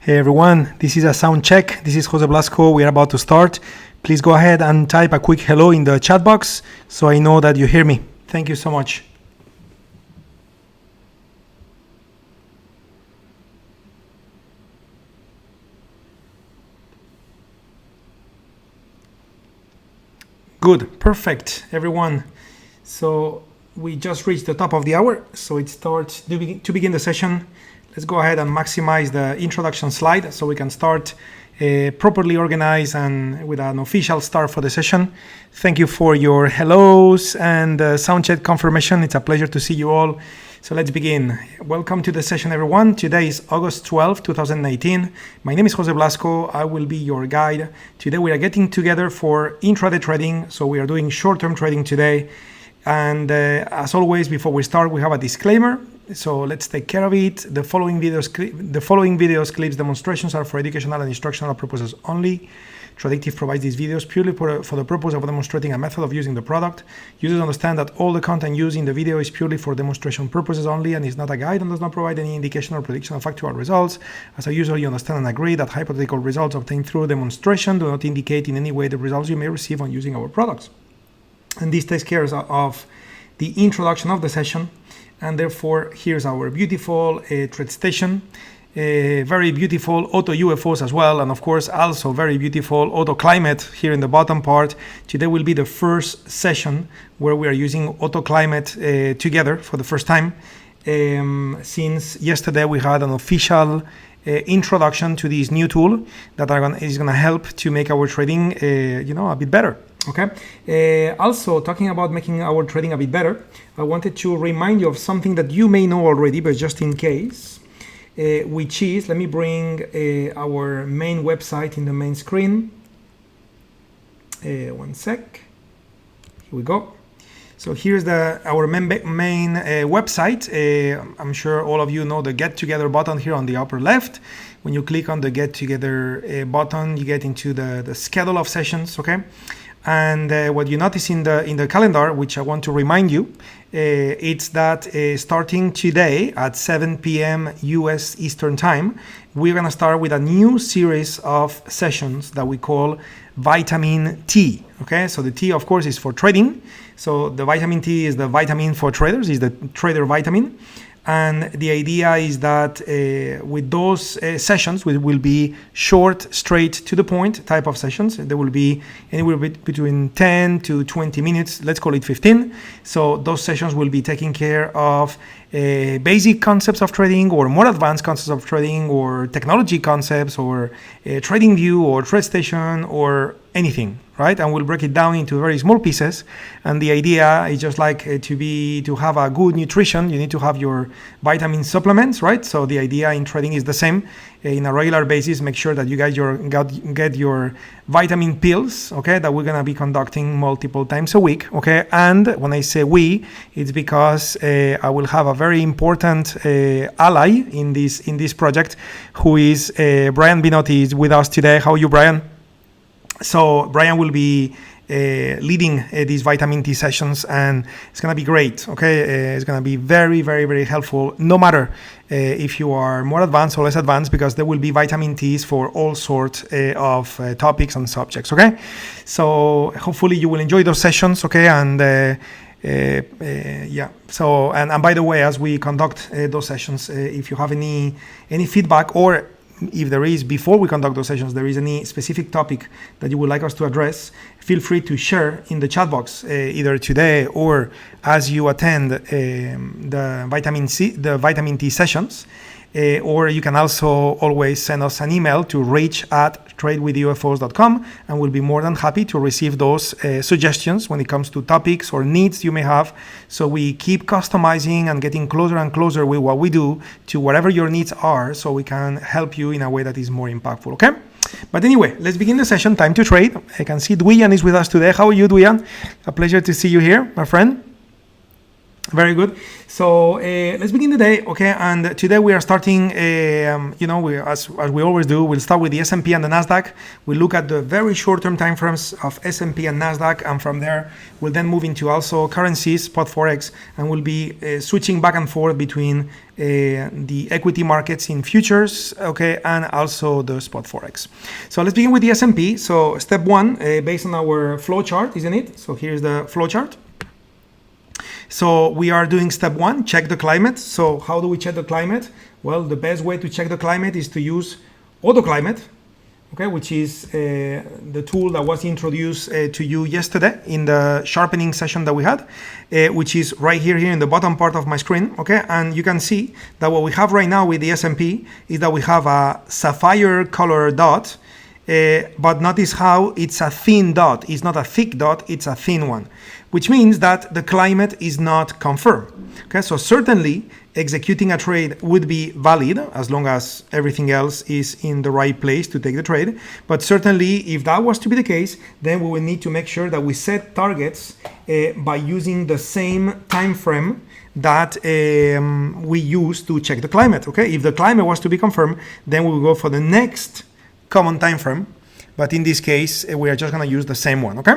Hey everyone, this is a sound check. This is Jose Blasco. We are about to start. Please go ahead and type a quick hello in the chat box so I know that you hear me. Thank you so much. Good, perfect, everyone. So we just reached the top of the hour, so it starts to begin the session. Let's go ahead and maximize the introduction slide so we can start properly organized and with an official start for the session. Thank you for your hellos and sound check confirmation. It's a pleasure to see you all. So let's begin. Welcome to the session, everyone. Today is August 12, 2019. My name is Jose Blasco. I will be your guide. Today we are getting together for intraday trading. So we are doing short-term trading today. And as always, before we start, we have a disclaimer. So let's take care of it. The following videos, clips, demonstrations are for educational and instructional purposes only. Tradictive provides these videos purely for the purpose of demonstrating a method of using the product. Users understand that all the content used in the video is purely for demonstration purposes only and is not a guide and does not provide any indication or prediction of actual results. As a user, you understand and agree that hypothetical results obtained through demonstration do not indicate in any way the results you may receive on using our products. And this takes care of the introduction of the session. And therefore, here's our beautiful TradeStation, very beautiful AutoUFOs as well, and of course also very beautiful AutoClimate here in the bottom part. Today will be the first session where we are using AutoClimate together for the first time. Since yesterday we had an official introduction to this new tool that is going to help to make our trading a bit better. Okay. Also, talking about making our trading a bit better, I wanted to remind you of something that you may know already, but just in case, which is, let me bring our main website in the main screen. One sec. Here we go. So here's our main website. I'm sure all of you know the Get Together button here on the upper left. When you click on the Get Together button, you get into the schedule of sessions. Okay. And what you notice in the calendar, which I want to remind you, it's that starting today at 7 p.m. US Eastern Time, we're going to start with a new series of sessions that we call Vitamin T. Okay, so the T, of course, is for trading. So the vitamin T is the vitamin for traders, is the trader vitamin. And the idea is that with those sessions, which will be short, straight to the point type of sessions, there will be anywhere between 10 to 20 minutes, let's call it 15. So those sessions will be taking care of basic concepts of trading or more advanced concepts of trading or technology concepts or trading view or TradeStation or anything, right? And we'll break it down into very small pieces. And the idea is just like to have a good nutrition, you need to have your vitamin supplements, right? So the idea in trading is the same. In a regular basis, make sure that you guys get your vitamin pills, okay, that we're gonna be conducting multiple times a week, okay? And when I say we, it's because I will have a very important ally in this project, who is Brian Binotti is with us today. How are you, Brian? So Brian will be leading these vitamin T sessions, and it's gonna be great, okay? It's gonna be very, very, very helpful, no matter if you are more advanced or less advanced, because there will be vitamin Ts for all sorts of topics and subjects, okay? So hopefully you will enjoy those sessions, okay? And yeah, so and by the way, as we conduct those sessions, if you have any feedback, or if there is, before we conduct those sessions, there is any specific topic that you would like us to address, feel free to share in the chat box, either today or as you attend the vitamin T sessions. Or you can also always send us an email to reach@tradewithufos.com, and we'll be more than happy to receive those suggestions when it comes to topics or needs you may have. So we keep customizing and getting closer and closer with what we do to whatever your needs are, so we can help you in a way that is more impactful, okay? But anyway, let's begin the session. Time to trade. I can see Duyan is with us today. How are you, Duyan? A pleasure to see you here, my friend. Very good. So let's begin the day, okay? And today we are starting, as we always do, we'll start with the S&P and the NASDAQ. We'll look at the very short-term time frames of S&P and NASDAQ, and from there, we'll then move into also currencies, spot Forex, and we'll be switching back and forth between the equity markets in futures, okay, and also the spot Forex. So let's begin with the S&P. So step one, based on our flow chart, isn't it? So here's the flow chart. So we are doing step one, check the climate. So how do we check the climate? Well, the best way to check the climate is to use AutoClimate, okay, which is the tool that was introduced to you yesterday in the sharpening session that we had, which is right here in the bottom part of my screen, okay? And you can see that what we have right now with the S&P is that we have a sapphire color dot, but notice how it's a thin dot. It's not a thick dot, it's a thin one, which means that the climate is not confirmed. Okay, so certainly executing a trade would be valid as long as everything else is in the right place to take the trade. But certainly if that was to be the case, then we will need to make sure that we set targets by using the same time frame that we use to check the climate. Okay, if the climate was to be confirmed, then we will go for the next common time frame, but in this case we are just going to use the same one, okay?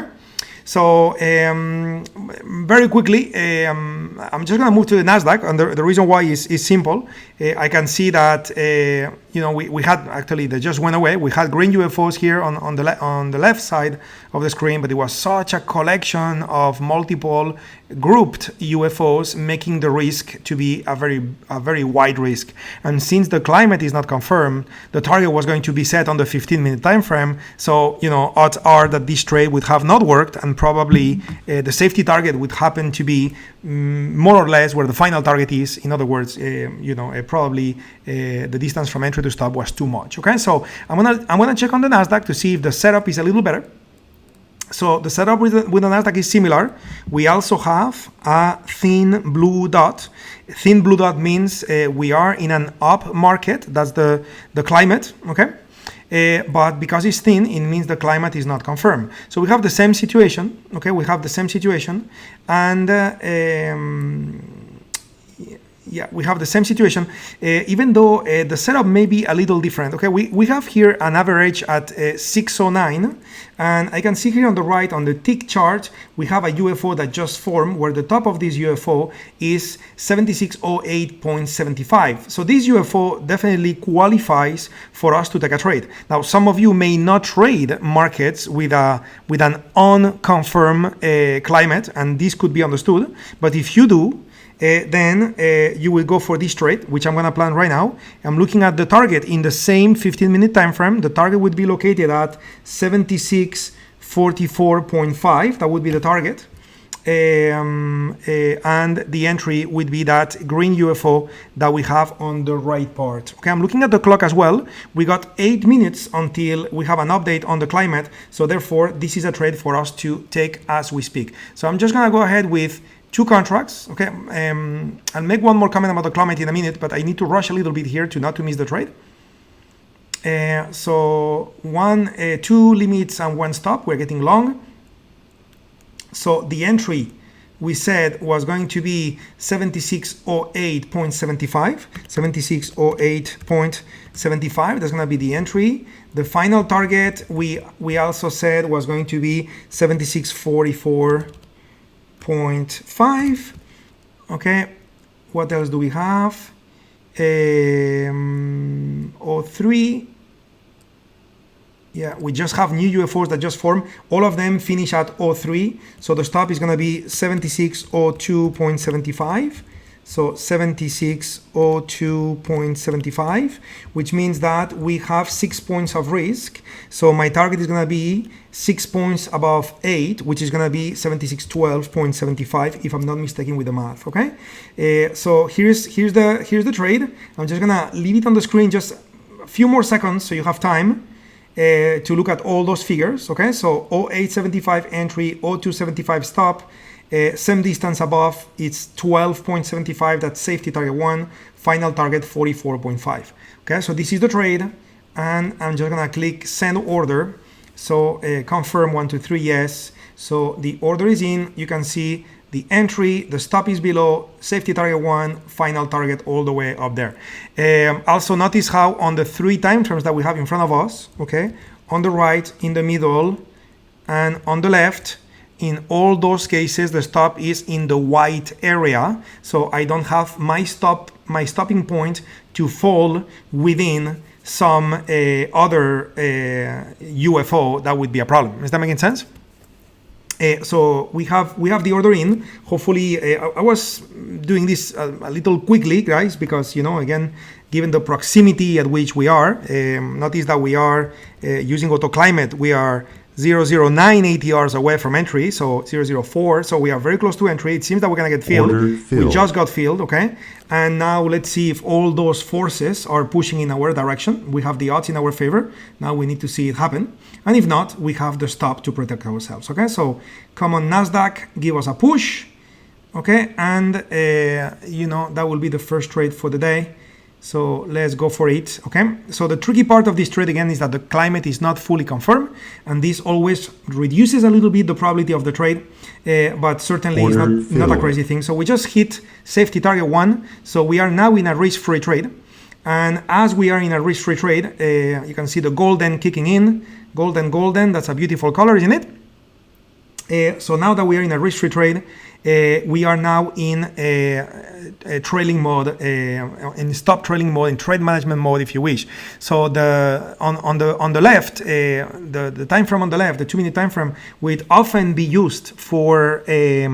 So very quickly, I'm just going to move to the NASDAQ, and the reason why is simple. I can see that we had actually, they just went away. We had green UFOs here on the left side of the screen, but it was such a collection of multiple grouped UFOs, making the risk to be a very wide risk. And since the climate is not confirmed, the target was going to be set on the 15-minute time frame. So odds are that this trade would have not worked, and probably the safety target would happen to be more or less where the final target is. In other words, probably the distance from entry to stop was too much. Okay, so I'm gonna check on the NASDAQ to see if the setup is a little better. So the setup with the NASDAQ is similar. We also have a thin blue dot. Thin blue dot means we are in an up market. That's the climate. Okay. But because it's thin, it means the climate is not confirmed. So we have the same situation, okay? We have the same situation, and we have the same situation, even though the setup may be a little different, okay? We have here an average at 609, and I can see here on the right, on the tick chart, we have a UFO that just formed, where the top of this UFO is 7608.75. So this UFO definitely qualifies for us to take a trade. Now, some of you may not trade markets with an unconfirmed climate, and this could be understood, but if you do, then you will go for this trade, which I'm going to plan right now. I'm looking at the target in the same 15-minute time frame. The target would be located at 7644.5. That would be the target. and the entry would be that green UFO that we have on the right part. Okay, I'm looking at the clock as well. We got 8 minutes until we have an update on the climate, so therefore this is a trade for us to take as we speak. So I'm just gonna go ahead with 2 contracts. Okay, I'll make one more comment about the climate in a minute, but I need to rush a little bit here to not to miss the trade. So 2 limits and 1 stop. We're getting long. So the entry we said was going to be 7608.75, 7608.75. That's going to be the entry. The final target we also said was going to be 7644.5. Okay, what else do we have? 03. Yeah, we just have new UFOs that just formed. All of them finish at 03. So the stop is going to be 7602.75. So 7602.75, which means that we have 6 points of risk. So my target is going to be 6 points above 8, which is going to be 7612.75, if I'm not mistaken with the math. Okay. So here's the trade. I'm just going to leave it on the screen just a few more seconds so you have time to look at all those figures. Okay, so 0875 entry, 0275 stop, same distance above, it's 12.75, that's safety target 1, final target 44.5. Okay, so this is the trade, and I'm just gonna click send order. So confirm 1, 2, 3, yes. So the order is in. You can see the entry, the stop is below, safety target 1, final target all the way up there. Also notice how on the 3 time frames that we have in front of us, okay, on the right, in the middle, and on the left, in all those cases, the stop is in the white area. So I don't have my stopping point to fall within some other UFO. That would be a problem. Is that making sense? So we have the order in. Hopefully, I was doing this a little quickly, guys, because, you know, again, given the proximity at which we are, notice that we are using AutoClimate. We are 009 ATRs away from entry, so 004. So we are very close to entry. It seems that we're gonna get filled. We just got filled, okay? And now let's see if all those forces are pushing in our direction. We have the odds in our favor. Now we need to see it happen. And if not, we have the stop to protect ourselves, okay? So come on, NASDAQ, give us a push, okay? And, you know, that will be the first trade for the day. So let's go for it, okay? So the tricky part of this trade, again, is that the climate is not fully confirmed, and this always reduces a little bit the probability of the trade, but certainly it's not a crazy thing. So we just hit safety target 1, so we are now in a risk-free trade. And as we are in a risk-free trade, you can see the golden kicking in, golden, that's a beautiful color, isn't it? So now that we are in a risk-free trade, we are now in a trailing mode, in stop trailing mode, in trade management mode, if you wish. So on the left, the time frame on the left, the 2-minute time frame, would often be used for a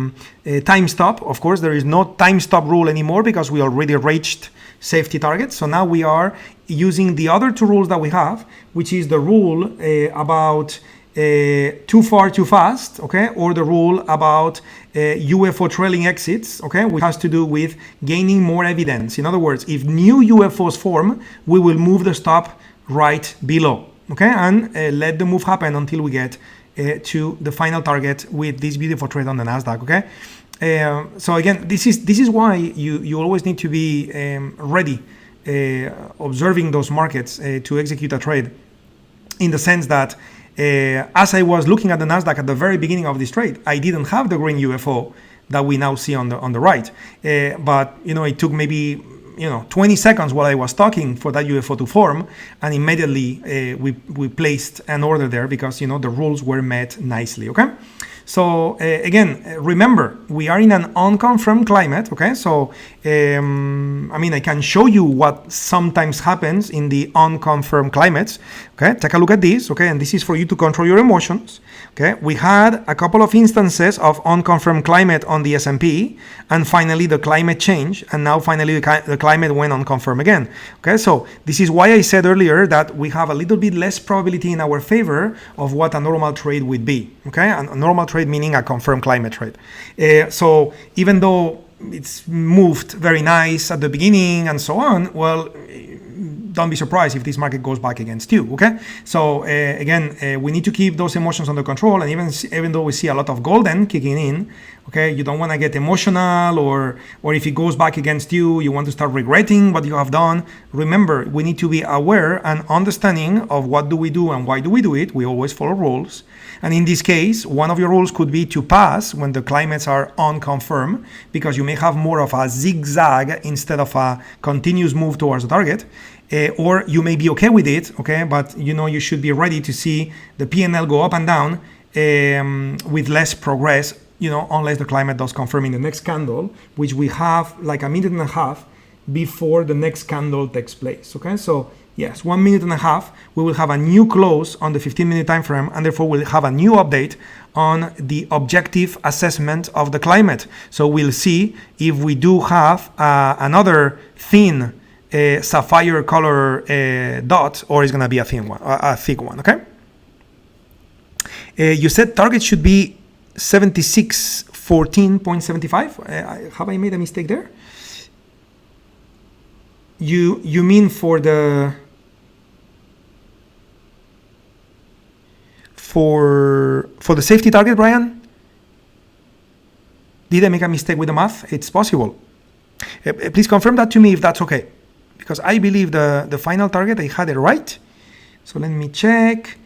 time stop. Of course, there is no time stop rule anymore because we already reached safety targets. So now we are using the other 2 rules that we have, which is the rule about too far too fast, okay, or the rule about UFO trailing exits, okay, which has to do with gaining more evidence. In other words, if new UFOs form, we will move the stop right below, okay, and let the move happen until we get to the final target with this beautiful trade on the NASDAQ, okay. So again, this is why you always need to be ready, observing those markets to execute a trade, in the sense that as I was looking at the NASDAQ at the very beginning of this trade, I didn't have the green UFO that we now see on the right. But, you know, it took maybe, 20 seconds while I was talking for that UFO to form, and immediately we placed an order there because, the rules were met nicely, okay? So again, remember, we are in an unconfirmed climate, okay? So, I can show you what sometimes happens in the unconfirmed climates, okay? Take a look at this, okay? And this is for you to control your emotions, okay? We had a couple of instances of unconfirmed climate on the S&P, and finally the climate changed, and now finally the climate went unconfirmed again, okay? So this is why I said earlier that we have a little bit less probability in our favor of what a normal trade would be, okay? And a normal trade meaning a confirmed climate trade. So even though it's moved very nice at the beginning and so on, well, don't be surprised if this market goes back against you, okay? So again, we need to keep those emotions under control, and even though we see a lot of golden kicking in, okay, you don't want to get emotional, or if it goes back against you, you want to start regretting what you have done. Remember, we need to be aware and understanding of what do we do and why do we do it. We always follow rules. And in this case, one of your rules could be to pass when the climates are unconfirmed, because you may have more of a zigzag instead of a continuous move towards the target. Or you may be okay with it, okay, but you should be ready to see the P&L go up and down with less progress, unless the climate does confirm in the next candle, which we have like a minute and a half before the next candle takes place, okay? So yes, 1 minute and a half, we will have a new close on the 15-minute time frame, and therefore we'll have a new update on the objective assessment of the climate. So we'll see if we do have another thin sapphire color dot, or it's going to be a thin one, a thick one, okay? You said target should be 7614.75. Have I made a mistake there? You mean for the safety target, Brian? Did I make a mistake with the math? It's possible. Please confirm that to me if that's okay, because I believe the final target, I had it right. So let me check.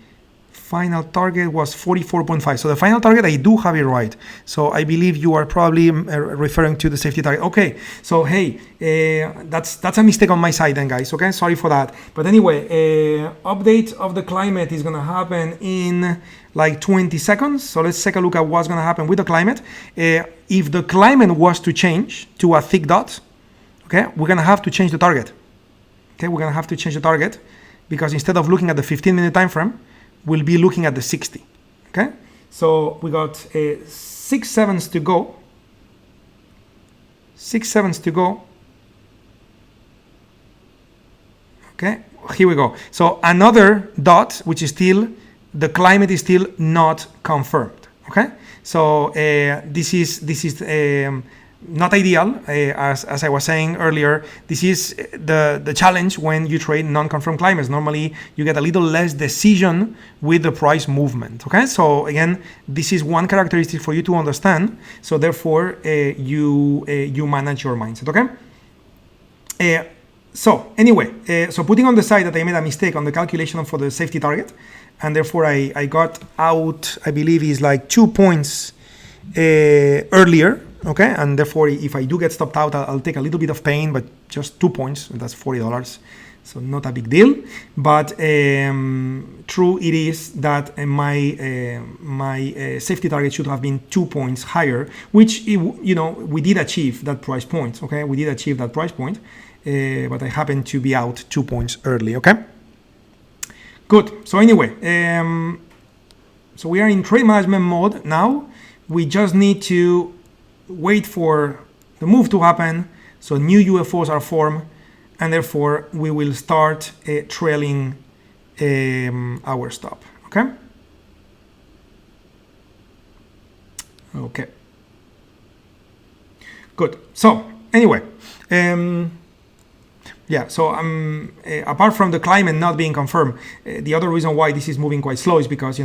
Final target was 44.5. So the final target, I do have it right. So I believe you are probably referring to the safety target. Okay. So hey, that's a mistake on my side then, guys. Okay, sorry for that. But anyway, update of the climate is gonna happen in like 20 seconds. So let's take a look at what's gonna happen with the climate. If the climate was to change to a thick dot, okay, we're gonna have to change the target. Okay, we're gonna have to change the target, because instead of looking at the 15-minute time frame, we'll be looking at the 60. Okay, so we got 6 seconds to go. 6 seconds to go. Okay, here we go. So another dot, which is still, the climate is still not confirmed. Okay, so this is not ideal, as I was saying earlier. This is the challenge when you trade non-confirmed climates. Normally you get a little less decision with the price movement. Okay, so again, this is one characteristic for you to understand. So therefore you manage your mindset. Okay, so anyway, so putting on the side that I made a mistake on the calculation for the safety target, and therefore I got out, I believe is like 2 points earlier. Okay, and therefore if I do get stopped out, I'll take a little bit of pain, but just 2 points, that's $40, so not a big deal. But true it is that my safety target should have been 2 points higher, which we did achieve that price point. Okay, we did achieve that price point, but I happened to be out 2 points early. Okay, good. So anyway, so we are in trade management mode now. We just need to wait for the move to happen, so new UFOs are formed, and therefore we will start trailing our stop. Okay. Okay. Good. So anyway, yeah. So apart from the climate not being confirmed, the other reason why this is moving quite slow is because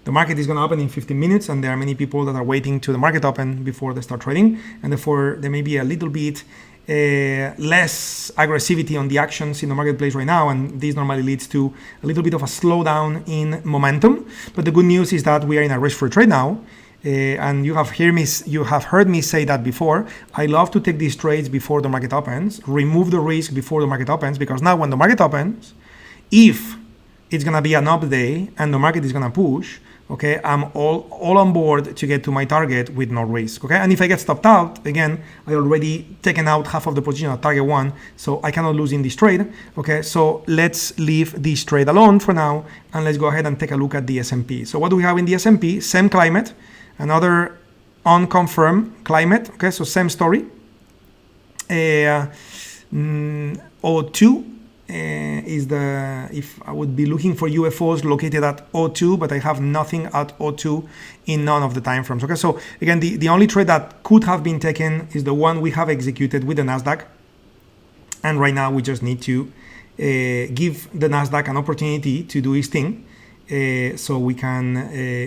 the market is going to open in 15 minutes, and there are many people that are waiting to the market open before they start trading, and therefore there may be a little bit less aggressivity on the actions in the marketplace right now, and this normally leads to a little bit of a slowdown in momentum. But the good news is that we are in a risk-free trade now, and you have heard me say that before. I love to take these trades before the market opens, remove the risk before the market opens, because now when the market opens, if it's going to be an up day and the market is going to push, okay, I'm all on board to get to my target with no risk. Okay, and if I get stopped out, again, I already taken out half of the position at target 1, so I cannot lose in this trade. Okay, so let's leave this trade alone for now, and let's go ahead and take a look at the S&P. So what do we have in the S&P? Same climate, another unconfirmed climate. Okay, so same story. O2 is if I would be looking for UFOs located at O2, but I have nothing at O2 in none of the time frames. Okay, so again, the only trade that could have been taken is the one we have executed with the NASDAQ. And right now we just need to give the NASDAQ an opportunity to do its thing, so we can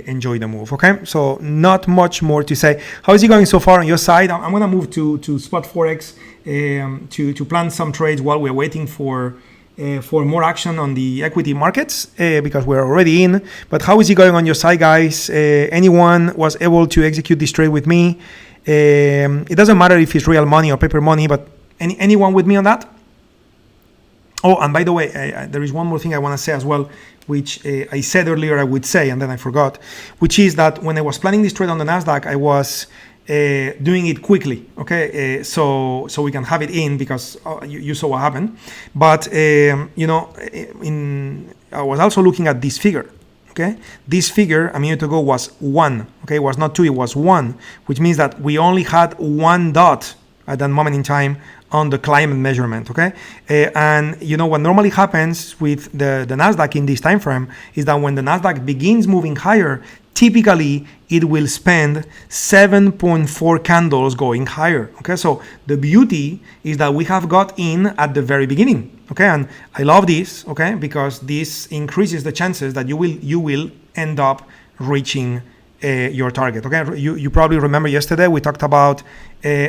enjoy the move. Okay, so not much more to say. How is it going so far on your side? I'm gonna move to spot Forex to plan some trades while we're waiting for more action on the equity markets, because we're already in. But how is it going on your side, guys? Anyone was able to execute this trade with me? It doesn't matter if it's real money or paper money, but anyone with me on that? Oh, and by the way, there is one more thing I want to say as well, which I said earlier I would say, and then I forgot, which is that when I was planning this trade on the NASDAQ, I was doing it quickly, okay? So we can have it in, because you saw what happened. But, you know, I was also looking at this figure. Okay, this figure a minute ago was 1. Okay, it was not 2, it was 1, which means that we only had one dot at that moment in time on the climate measurement. Okay, and you know what normally happens with the NASDAQ in this time frame is that when the NASDAQ begins moving higher, typically it will spend 7.4 candles going higher. Okay, so the beauty is that we have got in at the very beginning. Okay, and I love this, okay, because this increases the chances that you will end up reaching your target. Okay, you probably remember yesterday we talked about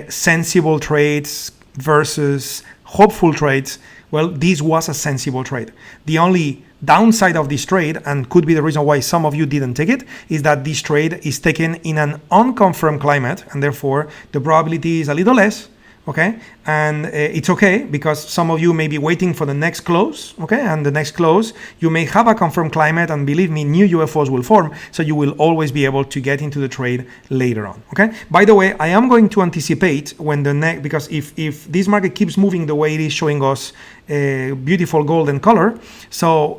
sensible trades versus hopeful trades. Well, this was a sensible trade. The only downside of this trade, and could be the reason why some of you didn't take it, is that this trade is taken in an unconfirmed climate, and therefore the probability is a little less. Okay, and it's okay, because some of you may be waiting for the next close. Okay, and the next close you may have a confirmed climate, and believe me, new UFOs will form, so you will always be able to get into the trade later on. Okay, by the way, I am going to anticipate when the next, because if this market keeps moving the way it is showing us beautiful golden color, so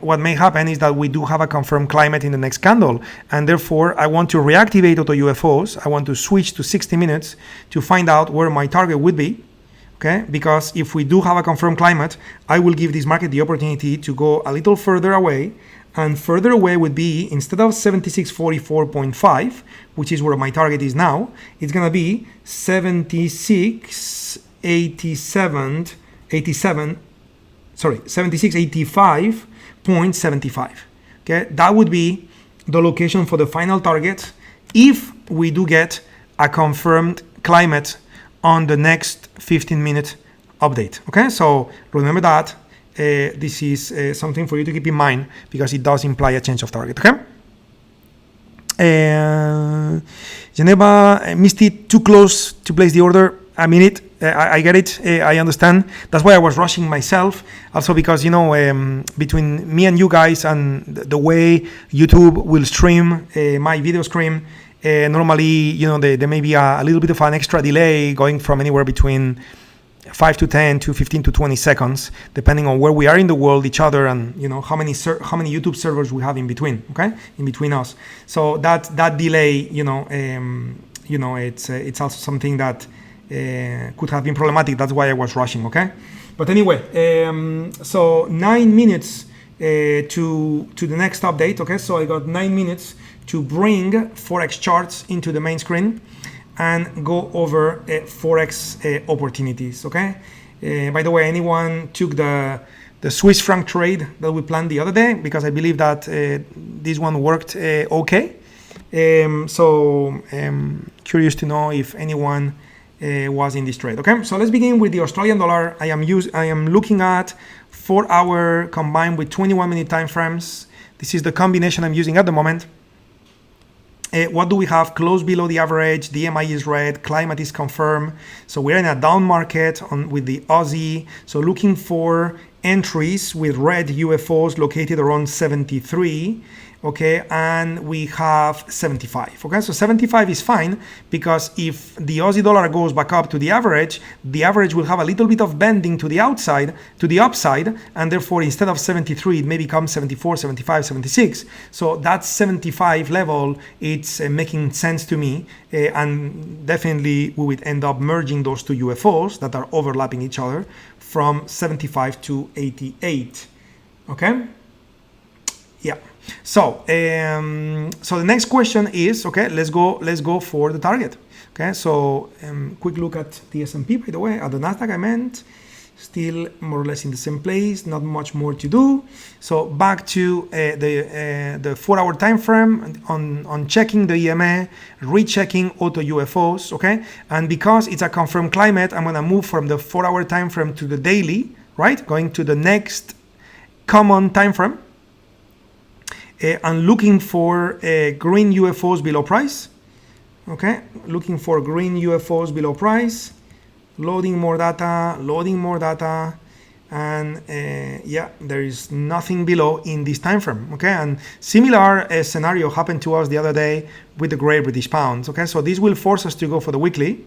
what may happen is that we do have a confirmed climate in the next candle, and therefore I want to reactivate AutoUFOs. I want to switch to 60 minutes to find out where my target would be. Okay, because if we do have a confirmed climate, I will give this market the opportunity to go a little further away, and further away would be, instead of 7644.5, which is where my target is now, it's gonna be 7685.75. Okay, that would be the location for the final target if we do get a confirmed climate on the next 15-minute update. Okay, so remember that this is something for you to keep in mind, because it does imply a change of target. Okay, Geneva missed it too close to place the order. I mean it. I get it. I understand. That's why I was rushing myself. Also because, you know, between me and you guys and the way YouTube will stream my video stream, normally, you know, there may be a little bit of an extra delay going from anywhere between 5 to 10 to 15 to 20 seconds, depending on where we are in the world, each other, and you know how many YouTube servers we have in between. Okay, in between us. So that delay, you know, it's also something that could have been problematic. That's why I was rushing. Okay, but anyway, so 9 minutes to the next update. Okay, so I got 9 minutes to bring Forex charts into the main screen and go over Forex opportunities. Okay, by the way, anyone took the Swiss franc trade that we planned the other day? Because I believe that this one worked okay. So curious to know if anyone was in this trade. Okay, so let's begin with the Australian dollar. I am looking at 4-hour combined with 21-minute time frames. This is the combination I'm using at the moment. What do we have? Close below the average, DMI is red, climate is confirmed. So we're in a down market with the Aussie. So looking for entries with red UFOs located around 73. okay, and we have 75, okay? So 75 is fine, because if the Aussie dollar goes back up to the average will have a little bit of bending to the upside, and therefore instead of 73 it may become 74, 75, 76. So that 75 level, it's making sense to me, and definitely we would end up merging those two UFOs that are overlapping each other from 75 to 88, okay? Yeah. So so the next question is, okay, let's go for the target. Okay, so quick look at the S&P, by the way, at the NASDAQ I meant, still more or less in the same place, not much more to do. So back to the 4-hour time frame, on checking the EMA, rechecking AutoUFOs, okay? And because it's a confirmed climate, I'm gonna move from the 4-hour time frame to the daily, right? Going to the next common time frame. And looking for green UFOs below price, okay? Looking for green UFOs below price, loading more data, and yeah, there is nothing below in this time frame, okay? And similar scenario happened to us the other day with the Great British Pound, okay? So this will force us to go for the weekly,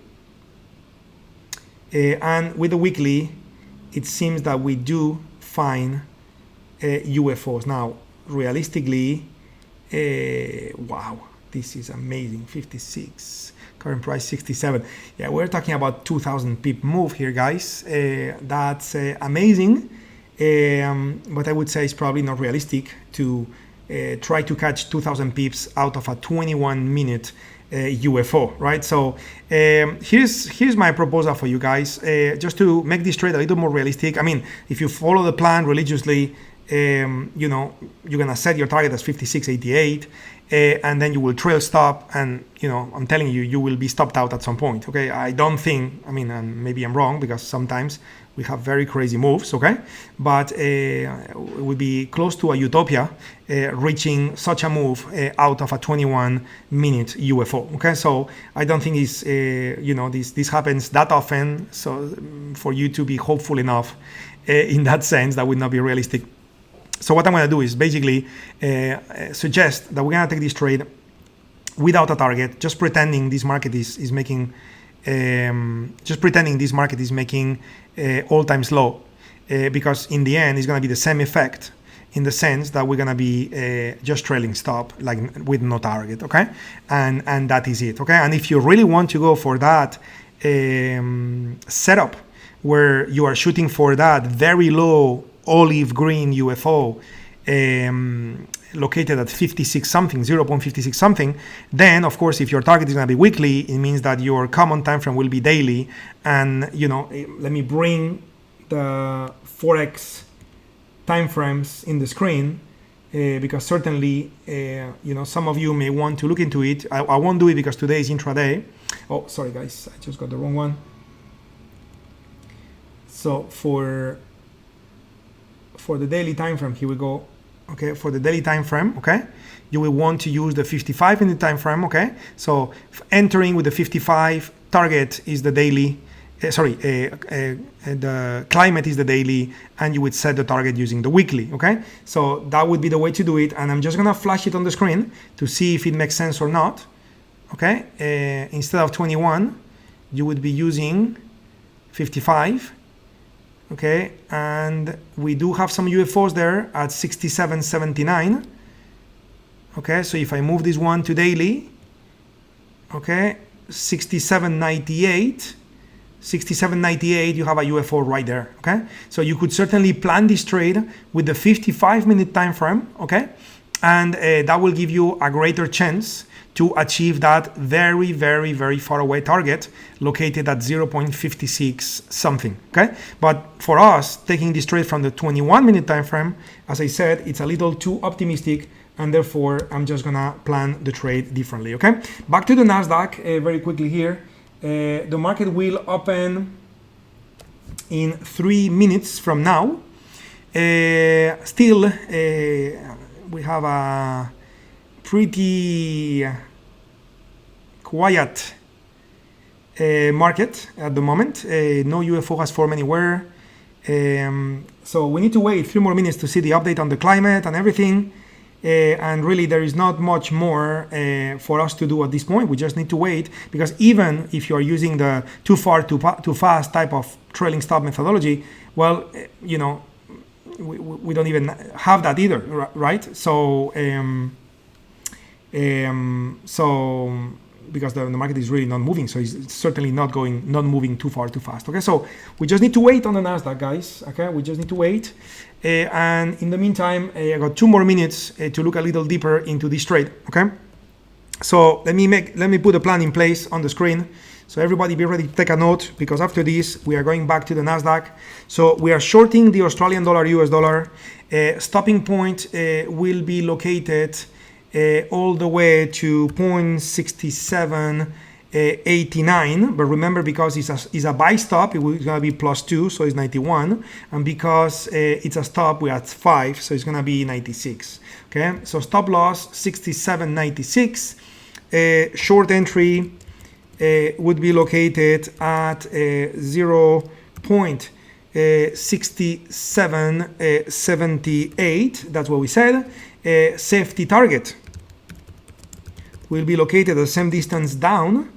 and with the weekly, it seems that we do find UFOs. Now, realistically, wow, this is amazing. 56, current price 67. Yeah, we're talking about 2,000 pip move here, guys. That's amazing, but I would say it's probably not realistic to try to catch 2,000 pips out of a 21-minute UFO, right? So here's my proposal for you guys, just to make this trade a little more realistic. I mean, if you follow the plan religiously, you know, you're gonna set your target as 56.88, and then you will trail stop, and you know, I'm telling you, you will be stopped out at some point, okay? I don't think, I mean, and maybe I'm wrong, because sometimes we have very crazy moves, okay? But it would be close to a utopia reaching such a move out of a 21-minute UFO, okay? So I don't think it's, you know, this happens that often, so for you to be hopeful enough in that sense, that would not be realistic. So what I'm going to do is basically suggest that we're going to take this trade without a target, just pretending this market is making, all-time low, because in the end it's going to be the same effect, in the sense that we're going to be just trailing stop, like with no target, okay? And that is it, okay? And if you really want to go for that setup, where you are shooting for that very low olive green UFO located at 56 something, 0.56 something, then of course if your target is going to be weekly, it means that your common time frame will be daily. And you know, let me bring the Forex time frames in the screen, because certainly you know, some of you may want to look into it. I won't do it because today is intraday. Oh, sorry guys, I just got the wrong one. So for the daily time frame, here we go. Okay, for the daily time frame, okay, you will want to use the 55-minute time frame. Okay, so entering with the 55, target is the daily. The climate is the daily, and you would set the target using the weekly. Okay, so that would be the way to do it, and I'm just gonna flash it on the screen to see if it makes sense or not. Okay, instead of 21, you would be using 55. Okay, and we do have some UFOs there at 67.79. Okay, so if I move this one to daily, okay, 67.98, you have a UFO right there. Okay, so you could certainly plan this trade with the 55-minute time frame. Okay, and that will give you a greater chance to achieve that very, very, very far away target located at 0.56 something, okay? But for us, taking this trade from the 21-minute time frame, as I said, it's a little too optimistic, and therefore I'm just gonna plan the trade differently, okay? Back to the NASDAQ very quickly here. The market will open in 3 minutes from now. Still, we have a pretty quiet market at the moment. No UFO has formed anywhere. So we need to wait 3 more minutes to see the update on the climate and everything. and really there is not much more for us to do at this point. We just need to wait, because even if you are using the too far too fast type of trailing stop methodology, well, you know, we don't even have that either, right? So because the market is really not moving, so it's certainly not moving too fast. Okay, so we just need to wait on the NASDAQ, guys. Okay, we just need to wait, and in the meantime, I got 2 more minutes to look a little deeper into this trade. Okay, so let me put a plan in place on the screen. So everybody be ready to take a note, because after this we are going back to the NASDAQ. So we are shorting the Australian dollar, US dollar. Stopping point will be located all the way to 0.6789, but remember, because it's a buy stop, it's going to be +2, so it's 91, and because it's a stop, we're at 5, so it's going to be 96. Okay, so stop loss 67.96. Short entry would be located at 0.6778. That's what we said. Safety target will be located at the same distance down,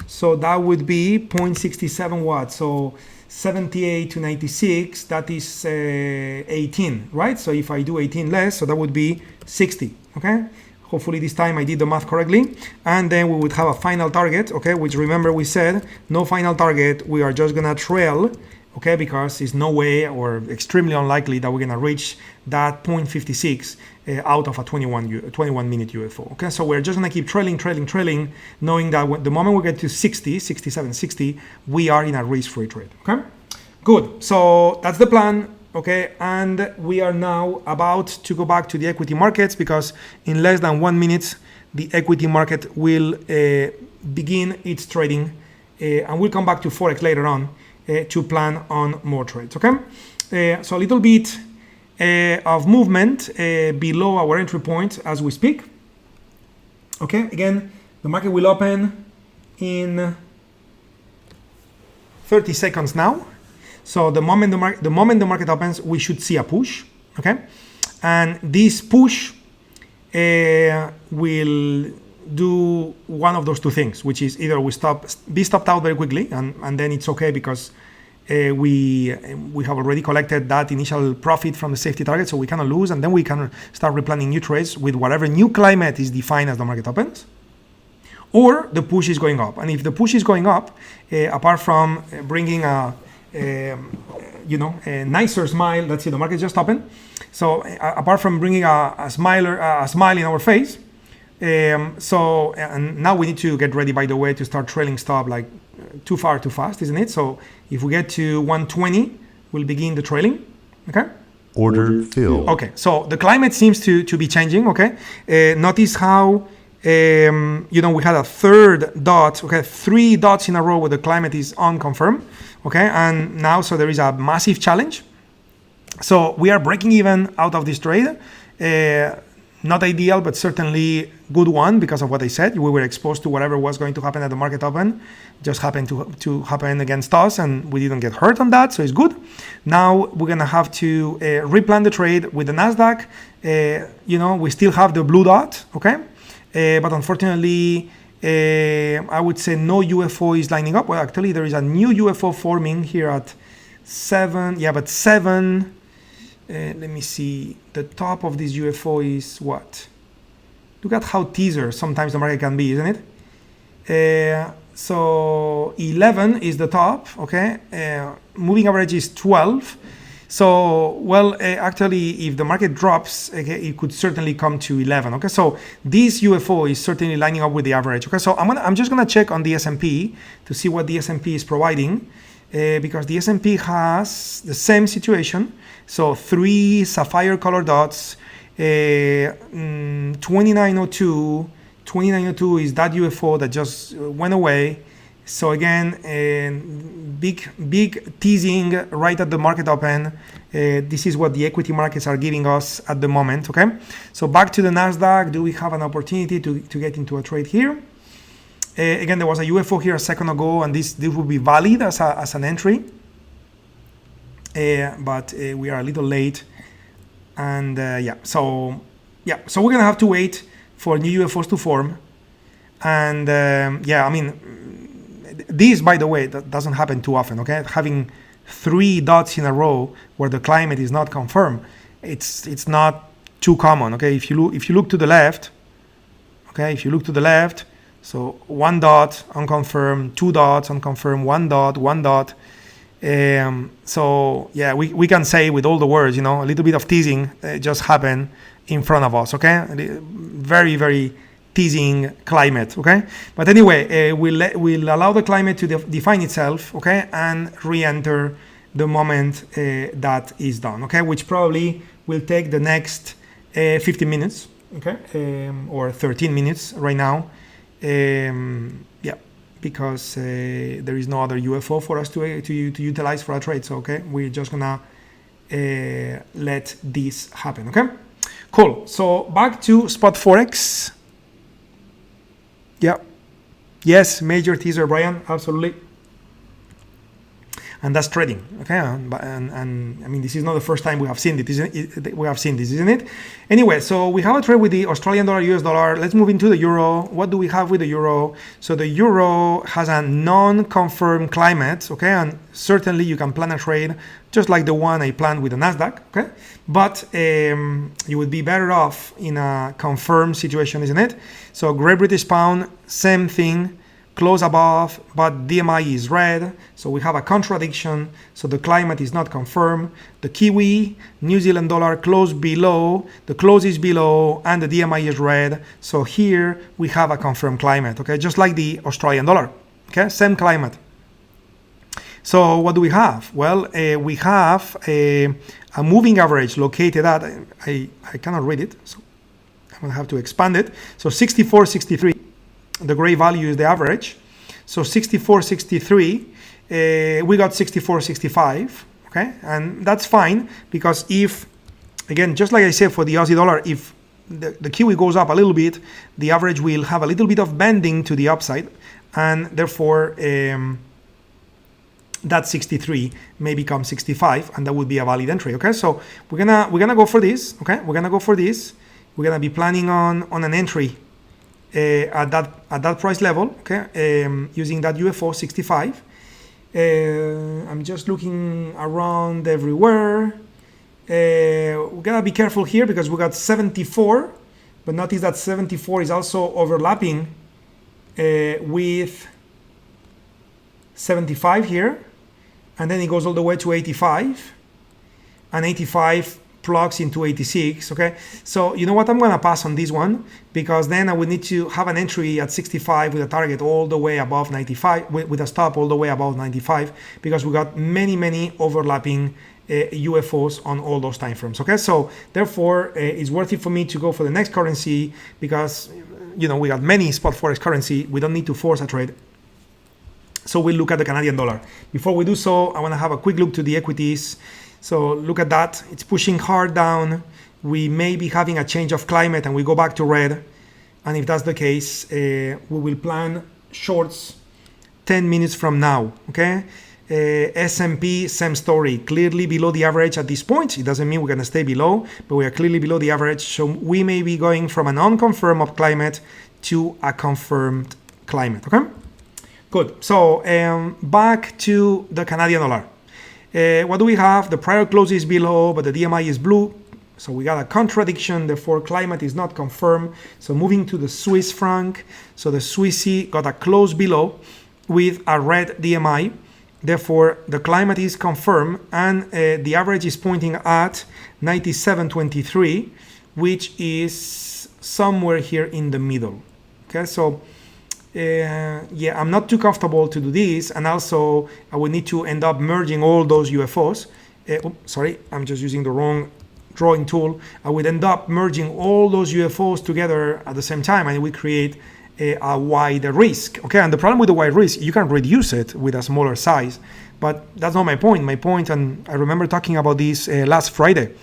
so that would be 0.67 watts. So 78 to 96, that is 18, right? So if I do 18 less, so that would be 60. Okay, hopefully this time I did the math correctly. And then we would have a final target, okay, which, remember, we said no final target, we are just gonna trail, okay, because it's no way, or extremely unlikely, that we're gonna reach that 0.56 out of a 21 minute UFO. Okay, so we're just gonna keep trailing, knowing that the moment we get to 60, 67, 60, we are in a risk-free trade. Okay, good. So that's the plan. Okay, and we are now about to go back to the equity markets, because in less than 1 minute the equity market will begin its trading, and we'll come back to Forex later on to plan on more trades. Okay, so a little bit of movement below our entry point as we speak. Okay, again, the market will open in 30 seconds now. So the moment the market opens, we should see a push. Okay, and this push will do one of those two things, which is either we be stopped out very quickly, and then it's okay, because we have already collected that initial profit from the safety target, so we cannot lose, and then we can start replanning new trades with whatever new climate is defined as the market opens. Or the push is going up, and if the push is going up, apart from bringing a nicer smile, let's see, the market just opened, so apart from bringing a smile in our face, and now we need to get ready, by the way, to start trailing stop, like too far too fast, isn't it? So if we get to 120, we'll begin the trailing. Okay, order filled. Okay, so the climate seems to be changing. Okay, notice how we had a third dot, okay, 3 dots in a row where the climate is unconfirmed. Okay, and now, so there is a massive challenge. So we are breaking even out of this trade. Not ideal, but certainly good one, because of what I said. We were exposed to whatever was going to happen at the market open. Just happened to happen against us, and we didn't get hurt on that, so it's good. Now we're gonna have to replan the trade with the NASDAQ. We still have the blue dot, okay? But unfortunately, I would say no UFO is lining up. Well, actually, there is a new UFO forming here at 7. Yeah, but 7. Let me see. The top of this UFO is what? Look at how teaser sometimes the market can be, isn't it? So 11 is the top, okay? Moving average is 12. So, well, actually, if the market drops, okay, it could certainly come to 11. Okay, so this UFO is certainly lining up with the average. Okay, so I'm just gonna check on the S&P to see what the S&P is providing, because the S&P has the same situation. So 3 sapphire color dots, 2902. 2902 is that UFO that just went away. So again, big teasing right at the market open. This is what the equity markets are giving us at the moment. Okay, so back to the NASDAQ. Do we have an opportunity to get into a trade here? Again, there was a UFO here a second ago, and this would be valid as an entry. But we are a little late, and yeah, so yeah, so we're gonna have to wait for new UFOs to form. And yeah, I mean, this, by the way, that doesn't happen too often, okay? Having 3 dots in a row where the climate is not confirmed, it's not too common, okay? If you look to the left, okay, if you look to the left, so 1 dot unconfirmed, 2 dots unconfirmed, 1 dot, 1 dot. So yeah, we can say with all the words, you know, a little bit of teasing just happened in front of us, okay? Very, very teasing climate, okay? But anyway, we'll allow the climate to define itself, okay, and re-enter the moment that is done, okay, which probably will take the next 15 minutes, okay, or 13 minutes right now, yeah, because there is no other UFO for us to utilize for a trade. So okay, we're just gonna let this happen, okay? Cool. So back to spot Forex. Yeah. Yes, major teaser, Brian. Absolutely. And that's trading, okay? And I mean, this is not the first time we have seen it, isn't it? Anyway, so we have a trade with the Australian dollar, US dollar. Let's move into the euro. What do we have with the euro? So the euro has a non-confirmed climate, okay? And certainly you can plan a trade just like the one I planned with the NASDAQ, okay? But you would be better off in a confirmed situation, isn't it? So Great British Pound, same thing. Close above, but DMI is red, so we have a contradiction, so the climate is not confirmed. The Kiwi, New Zealand dollar close below, the close is below, and the DMI is red, so here we have a confirmed climate, okay, just like the Australian dollar, okay, same climate. So what do we have? Well, we have a moving average located at, I cannot read it, so I'm gonna have to expand it, so 64.63. The gray value is the average. So 64.63, we got 64.65, okay? And that's fine because if, again, just like I said for the Aussie dollar, if the Kiwi goes up a little bit, the average will have a little bit of bending to the upside, and therefore that 63 may become 65, and that would be a valid entry, okay? So we're gonna go for this, okay? We're gonna go for this. We're gonna be planning on an entry at that price level, okay, using that UFO 65. I'm just looking around everywhere. We gotta be careful here because we got 74, but notice that 74 is also overlapping with 75 here, and then it goes all the way to 85, and 85 plugs into 86, okay? So you know what, I'm gonna pass on this one because then I would need to have an entry at 65 with a target all the way above 95, with a stop all the way above 95, because we got many overlapping UFOs on all those time frames, okay? So therefore it's worth it for me to go for the next currency because, you know, we got many spot Forex currency. We don't need to force a trade. So we'll look at the Canadian dollar. Before we do so, I wanna have a quick look to the equities. So look at that, it's pushing hard down. We may be having a change of climate and we go back to red. And if that's the case, we will plan shorts 10 minutes from now, okay? S&P, same story, clearly below the average at this point. It doesn't mean we're gonna stay below, but we are clearly below the average. So we may be going from an unconfirmed of climate to a confirmed climate, okay? Good, so back to the Canadian dollar. What do we have? The prior close is below, but the DMI is blue. So we got a contradiction, therefore climate is not confirmed. So moving to the Swiss franc. So the Swissy got a close below with a red DMI. Therefore the climate is confirmed, and the average is pointing at 97.23, which is somewhere here in the middle. Okay, so yeah, I'm not too comfortable to do this, and also I would need to end up merging all those UFOs. Sorry, I'm just using the wrong drawing tool. I would end up merging all those UFOs together at the same time, and it would create a wider risk. Okay, and the problem with the wide risk, you can reduce it with a smaller size, but that's not my point. My point, and I remember talking about this last Friday,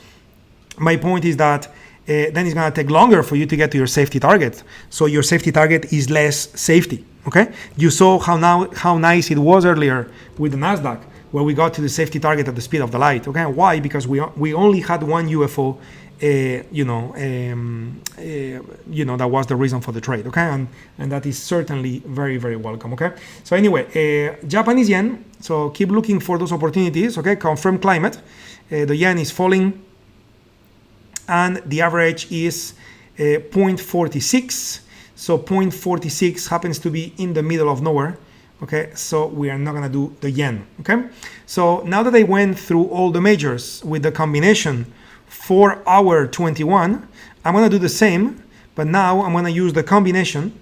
my point is that then it's going to take longer for you to get to your safety target. So your safety target is less safety, okay? You saw how nice it was earlier with the NASDAQ, where we got to the safety target at the speed of the light, okay? Why? Because we only had one UFO that was the reason for the trade, okay? And that is certainly very, very welcome, okay? So anyway, Japanese yen, so keep looking for those opportunities, okay? Confirm climate, the yen is falling, and the average is 0.46, so 0.46 happens to be in the middle of nowhere, okay? So we are not gonna do the yen, okay? So now that I went through all the majors with the combination 4 hour 21, I'm gonna do the same, but now I'm gonna use the combination.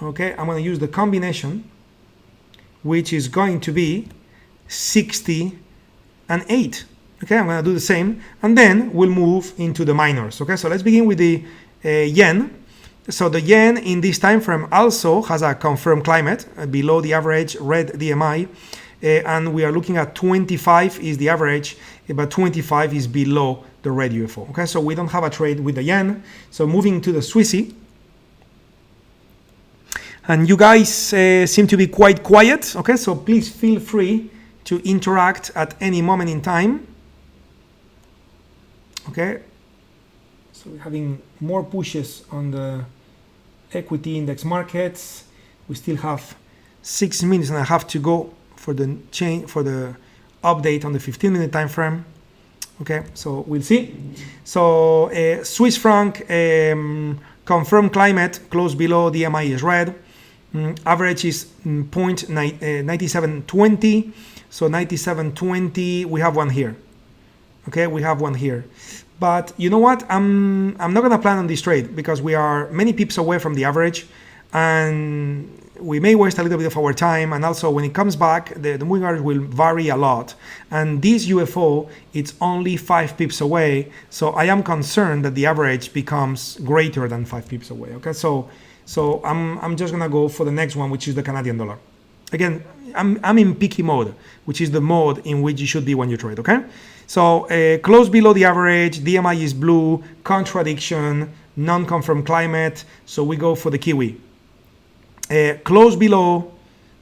Okay, I'm gonna use the combination, which is going to be 60 and 8. Okay, I'm gonna do the same, and then we'll move into the minors. Okay, so let's begin with the yen. So the yen in this time frame also has a confirmed climate below the average red DMI. And we are looking at 25 is the average, but 25 is below the red UFO. Okay, so we don't have a trade with the yen. So moving to the Swissy, and you guys seem to be quite quiet. Okay, so please feel free to interact at any moment in time. Okay, so we're having more pushes on the equity index markets. We still have 6 minutes and a half to go for the update on the 15-minute time frame. Okay, so we'll see. So Swiss franc confirmed climate close below DMI is red. Average is 0.9720. So 9720, we have one here. Okay, we have one here. But you know what? I'm not gonna plan on this trade because we are many pips away from the average, and we may waste a little bit of our time, and also when it comes back, the moving average will vary a lot. And this UFO, it's only 5 pips away, so I am concerned that the average becomes greater than 5 pips away. Okay, so I'm just gonna go for the next one, which is the Canadian dollar. Again, I'm in picky mode, which is the mode in which you should be when you trade. Okay, so close below the average, DMI is blue, contradiction, non-confirmed climate, so we go for the Kiwi. Close below,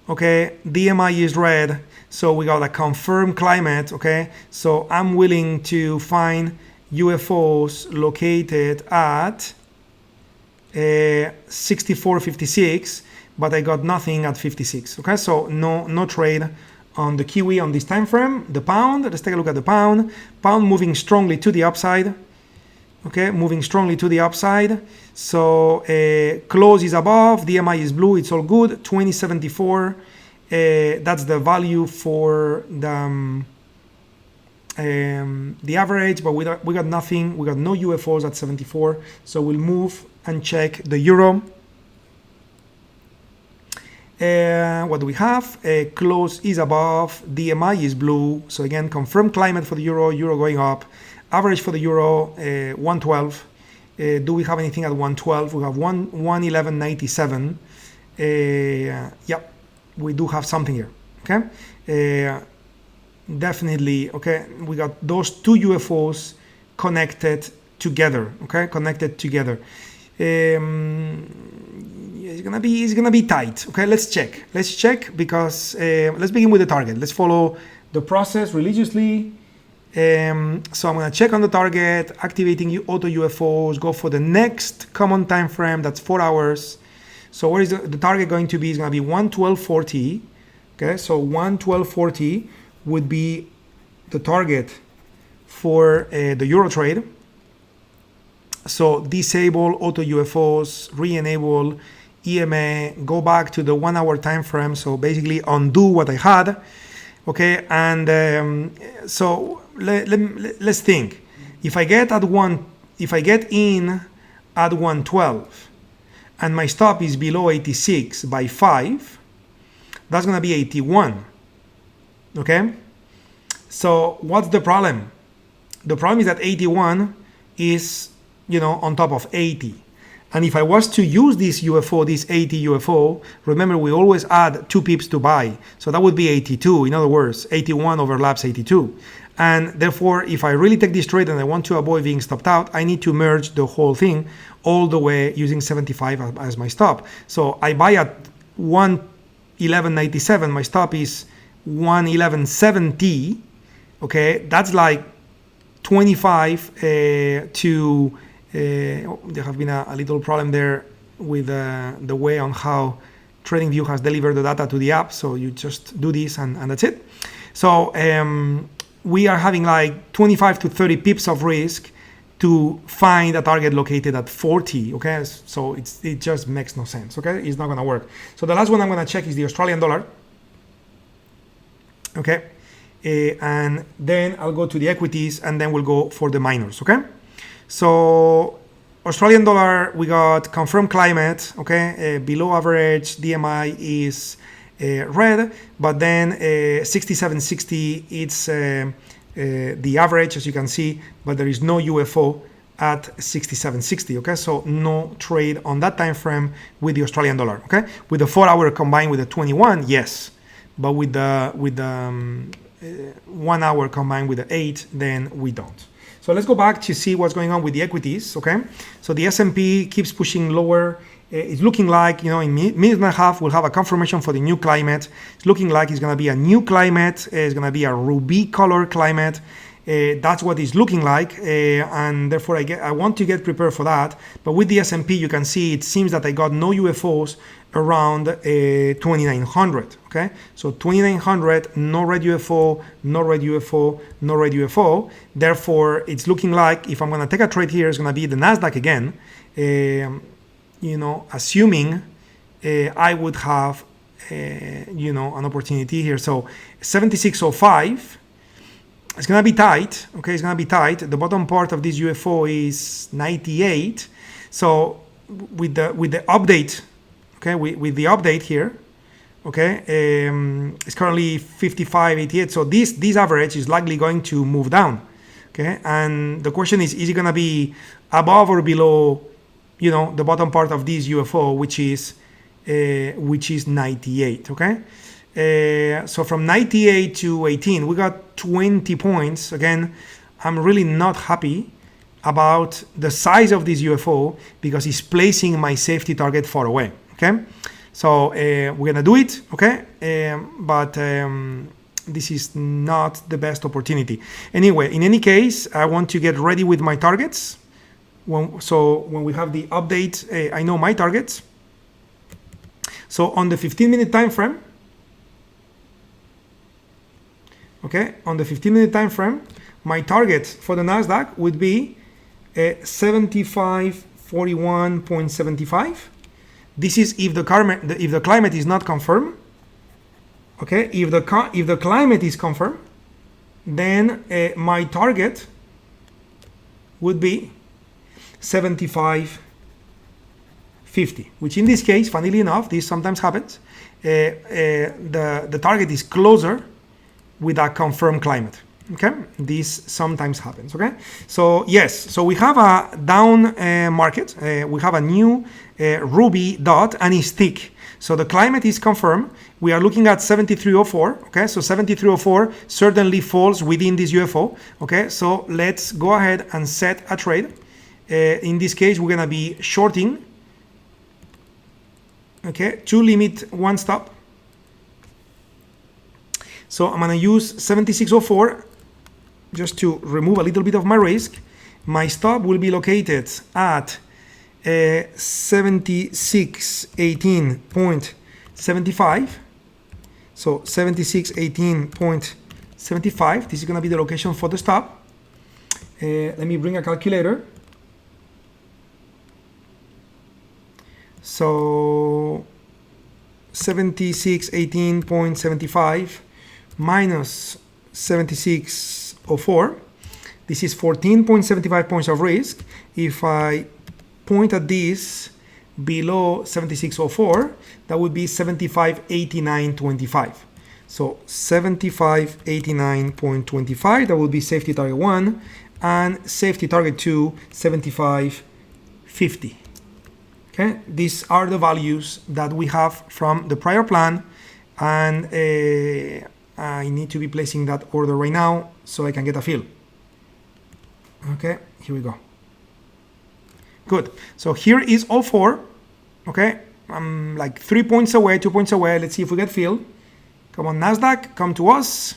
okay, DMI is red, so we got a confirmed climate. Okay, so I'm willing to find UFOs located at 64.56, but I got nothing at 56. Okay, so no trade on the Kiwi on this time frame. The pound, let's take a look at the pound. Pound moving strongly to the upside. Okay, moving strongly to the upside. So close is above, DMI is blue, it's all good. 2074, that's the value for the average, but we got nothing. We got no UFOs at 74. So we'll move and check the euro. What do we have? Close is above, DMI is blue. So again, confirmed climate for the euro going up. Average for the euro, 112. Do we have anything at 112? We have 111.97. Yeah, we do have something here. Okay, definitely. Okay, we got those two UFOs connected together. Okay, connected together. It's gonna be tight. Okay, let's check because let's begin with the target. Let's follow the process religiously. So I'm gonna check on the target, activating AutoUFOs, go for the next common time frame, that's 4 hours. So where is the target going to be? It's gonna be 112.40. Okay, so 112.40 would be the target for the euro trade. So disable AutoUFOs, re-enable EMA, go back to the 1 hour time frame. So basically undo what I had. Okay, and so let's think. If I get in at 112 and my stop is below 86 by 5, that's gonna be 81. Okay, so what's the problem? The problem is that 81 is, on top of 80. And if I was to use this UFO, this 80 UFO, remember we always add 2 pips to buy. So that would be 82. In other words, 81 overlaps 82. And therefore, if I really take this trade and I want to avoid being stopped out, I need to merge the whole thing all the way using 75 as my stop. So I buy at 111.97. My stop is 111.70. Okay, that's like 25 to there have been a little problem there with the way on how TradingView has delivered the data to the app. So you just do this and that's it. So we are having like 25 to 30 pips of risk to find a target located at 40. Okay, so it just makes no sense. Okay, it's not going to work. So the last one I'm going to check is the Australian dollar. Okay, and then I'll go to the equities, and then we'll go for the minors. Okay, so Australian dollar, we got confirmed climate. Okay, below average DMI is red, but then 6760 it's the average, as you can see, but there is no UFO at 6760. Okay, so no trade on that time frame with the Australian dollar. Okay, with the 4-hour combined with the 21, yes, but with the 1 hour combined with the 8, then we don't. So let's go back to see what's going on with the equities. Okay, so the S&P keeps pushing lower. It's looking like, you know, in minute and a half we'll have a confirmation for the new climate. It's looking like it's going to be a new climate. It's going to be a ruby color climate. That's what it's looking like, and therefore I want to get prepared for that. But with the S&P, you can see it seems that I got no UFOs around 2900. Okay, so 2900, no red UFO, no red UFO, no red UFO. Therefore, it's looking like if I'm going to take a trade here, it's going to be the NASDAQ again. You know, assuming I would have, you know, an opportunity here. So 7605, it's going to be tight. Okay, it's going to be tight. The bottom part of this UFO is 98. So with the update, okay, with the update here, okay, it's currently 55.88. So this average is likely going to move down. Okay, and the question is it going to be above or below, you know, the bottom part of this UFO, which is 98. Okay, so from 98 to 18, we got 20 points. Again, I'm really not happy about the size of this UFO because it's placing my safety target far away. Okay, so we're gonna do it. Okay, but this is not the best opportunity. Anyway, in any case, I want to get ready with my targets. So when we have the update, I know my targets. So on the 15-minute time frame, okay, on the 15-minute time frame, my target for the NASDAQ would be 7541.75. This is if the climate is not confirmed. Okay, if the climate is confirmed, then my target would be 75.50, which in this case, funnily enough, this sometimes happens. The target is closer with a confirmed climate. Okay, this sometimes happens. Okay, so yes, so we have a down market. We have a new ruby dot and it's thick. So the climate is confirmed. We are looking at 7304. Okay, so 7304 certainly falls within this UFO. Okay, so let's go ahead and set a trade. In this case, we're gonna be shorting. Okay, 2 limit, 1 stop. So I'm gonna use 7604 just to remove a little bit of my risk. My stop will be located at 7618.75. So 7618.75. This is gonna be the location for the stop. Let me bring a calculator. So 7618.75 minus 7604. This is 14.75 points of risk. If I point at this below 7604, that would be 7589.25. So 7589.25, that will be safety target 1, and safety target 2, 75.50. Okay, these are the values that we have from the prior plan, and I need to be placing that order right now so I can get a feel. Okay, here we go. Good. So here is all 4. Okay, I'm like 3 points away, 2 points away. Let's see if we get filled. Come on, NASDAQ, come to us.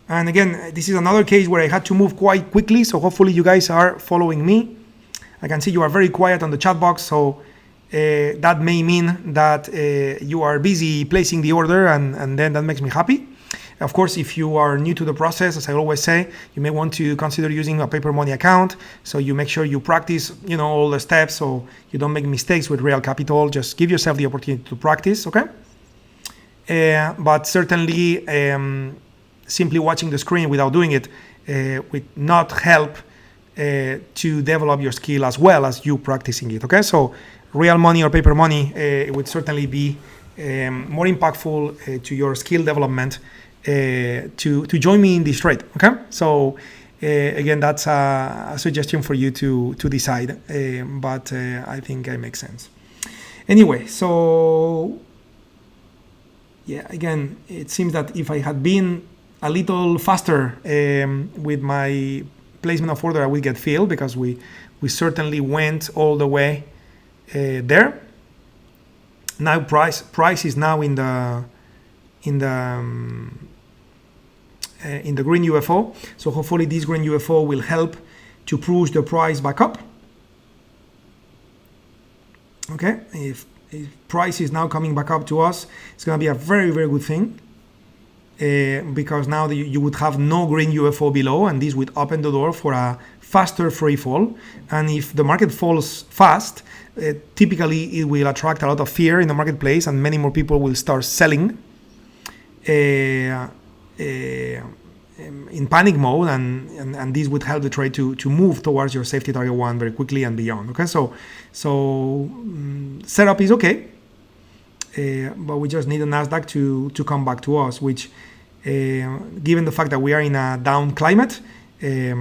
And again, this is another case where I had to move quite quickly, so hopefully you guys are following me. I can see you are very quiet on the chat box, so that may mean that you are busy placing the order, and then that makes me happy. Of course, if you are new to the process, as I always say, you may want to consider using a paper money account. So you make sure you practice, all the steps, so you don't make mistakes with real capital. Just give yourself the opportunity to practice, okay? But certainly, simply watching the screen without doing it would not help to develop your skill as well as you practicing it, okay? So real money or paper money would certainly be more impactful to your skill development to join me in this trade, okay? So again, that's a suggestion for you to decide, but I think it makes sense. Anyway, so yeah, again, it seems that if I had been a little faster with my placement of order, I will get filled, because we certainly went all the way there. Now price is now in the green UFO, so hopefully this green UFO will help to push the price back up. Okay, if price is now coming back up to us, it's going to be a very, very good thing, because now you would have no green UFO below, and this would open the door for a faster free fall. And if the market falls fast, typically it will attract a lot of fear in the marketplace, and many more people will start selling in panic mode, and this would help the trade to move towards your safety target 1 very quickly and beyond. Okay, so setup is okay, but we just need the NASDAQ to come back to us, which given the fact that we are in a down climate, we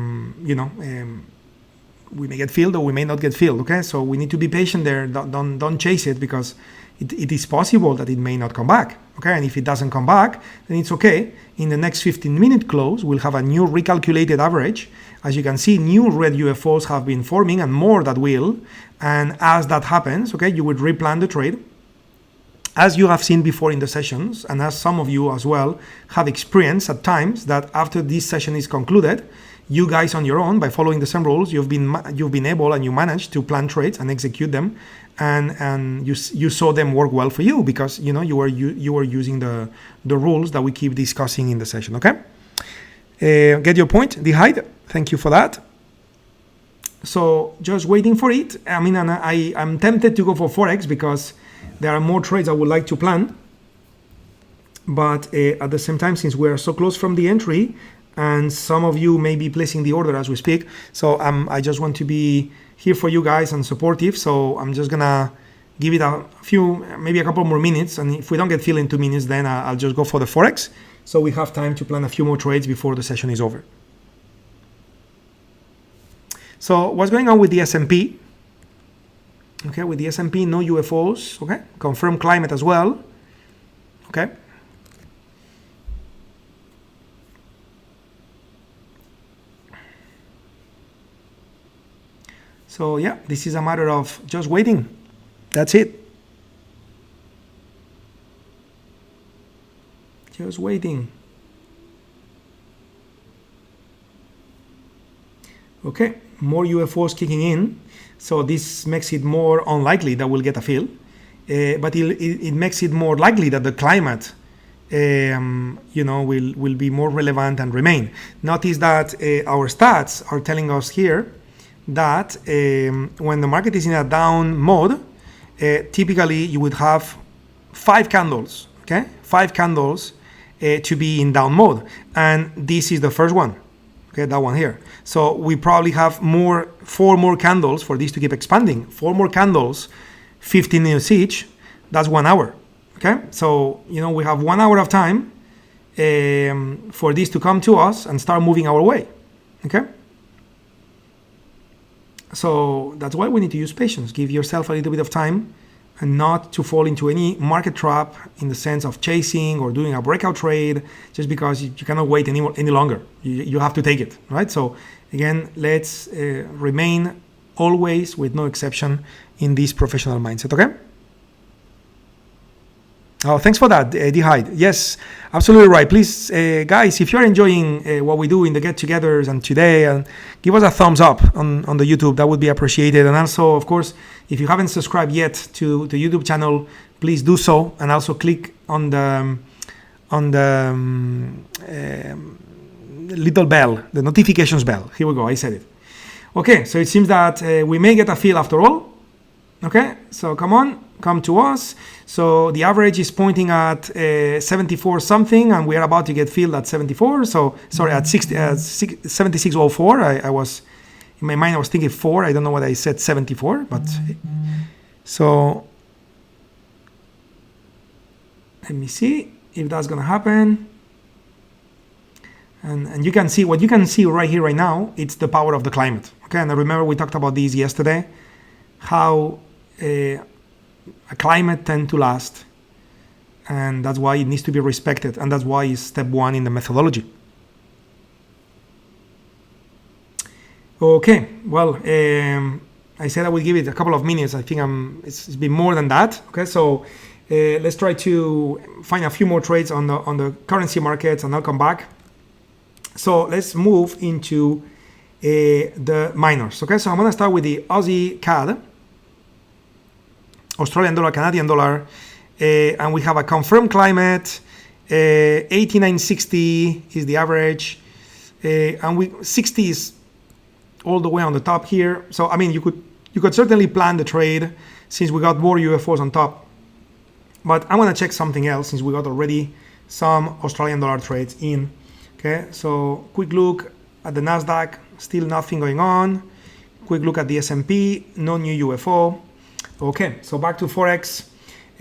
may get filled or we may not get filled. Okay, so we need to be patient there. Don't chase it, because it is possible that it may not come back. Okay, and if it doesn't come back, then it's okay. In the next 15-minute close, we'll have a new recalculated average. As you can see, new red UFOs have been forming, and more that will. And as that happens, okay, you would replan the trade, as you have seen before in the sessions, and as some of you as well have experienced at times, that after this session is concluded, you guys on your own, by following the same rules, you've been able and you managed to plan trades and execute them, and you saw them work well for you, because you were using the rules that we keep discussing in the session. Okay, get your point, the height. Thank you for that. So just waiting for it. I mean, and I'm tempted to go for Forex, because there are more trades I would like to plan, but at the same time, since we are so close from the entry, and some of you may be placing the order as we speak, so I just want to be here for you guys and supportive. So I'm just gonna give it a few, maybe a couple more minutes, and if we don't get filled in 2 minutes, then I'll just go for the Forex, so we have time to plan a few more trades before the session is over. So what's going on with the S&P? Okay, with the S&P, no UFOs. Okay, confirmed climate as well. Okay. So yeah, this is a matter of just waiting. That's it. Just waiting. Okay, more UFOs kicking in. So this makes it more unlikely that we'll get a fill, but it makes it more likely that the climate, will be more relevant and remain. Notice that our stats are telling us here that when the market is in a down mode, typically you would have 5 candles, okay? 5 candles to be in down mode, and this is the first one. Okay, that one here. So we probably have 4 more candles for this to keep expanding. 4 more candles, 15 minutes each. That's 1 hour. Okay, so we have 1 hour of time for this to come to us and start moving our way. Okay. So that's why we need to use patience. Give yourself a little bit of time, and not to fall into any market trap in the sense of chasing or doing a breakout trade just because you cannot wait any longer. You have to take it, right? So again, let's remain always, with no exception, in this professional mindset, okay? Oh, thanks for that, D-Hyde. Yes, absolutely right. Please, guys, if you're enjoying what we do in the get-togethers and today, give us a thumbs up on the YouTube. That would be appreciated. And also, of course, if you haven't subscribed yet to the YouTube channel, please do so. And also click on the little bell, the notifications bell. Here we go. I said it. Okay, so it seems that we may get a fill after all. Okay, so come to us. So the average is pointing at 74 something, and we are about to get filled at 74. So sorry, at 76.04. I was in my mind, I was thinking 4. I don't know what I said, 74, but so let me see if that's gonna happen. And you can see what you can see right here, right now. It's the power of the climate. Okay, and I remember we talked about this yesterday, how a climate tends to last, and that's why it needs to be respected, and that's why it's step 1 in the methodology. Okay, well, I said I will give it a couple of minutes. I think it's been more than that. Okay, so let's try to find a few more trades on the currency markets, and I'll come back. So let's move into the minors. Okay, so I'm going to start with the Aussie CAD, Australian dollar, Canadian dollar, and we have a confirmed climate. 89.60 is the average, and 60 is all the way on the top here. So I mean, you could certainly plan the trade since we got more UFOs on top. But I want to check something else since we got already some Australian dollar trades in. Okay, so quick look at the NASDAQ, still nothing going on. Quick look at the S&P, no new UFO. Okay, so back to Forex.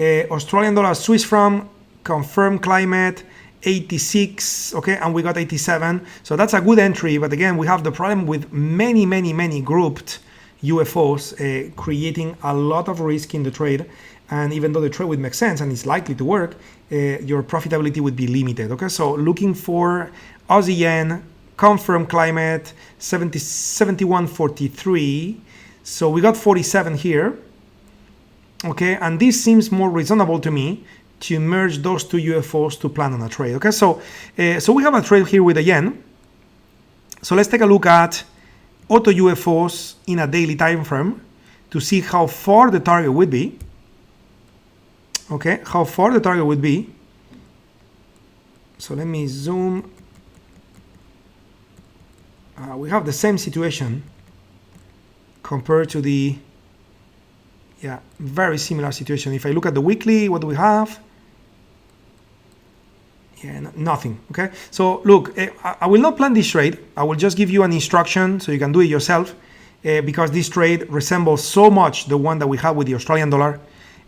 Australian dollar, Swiss franc, confirmed climate, 86, okay, and we got 87. So that's a good entry, but again, we have the problem with many grouped UFOs creating a lot of risk in the trade. And even though the trade would make sense and it's likely to work, your profitability would be limited. Okay, so looking for Aussie yen, confirmed climate, 71.43. So we got 47 here. Okay, and this seems more reasonable to me to merge those two UFOs to plan on a trade. Okay, so we have a trade here with the yen. So let's take a look at AutoUFOs in a daily time frame to see how far the target would be. Okay, how far the target would be. So let me zoom. We have the same situation compared to the, yeah, very similar situation. If I look at the weekly, what do we have? Yeah, nothing. Okay, so look, I will not plan this trade. I will just give you an instruction so you can do it yourself, because this trade resembles so much the one that we have with the Australian dollar.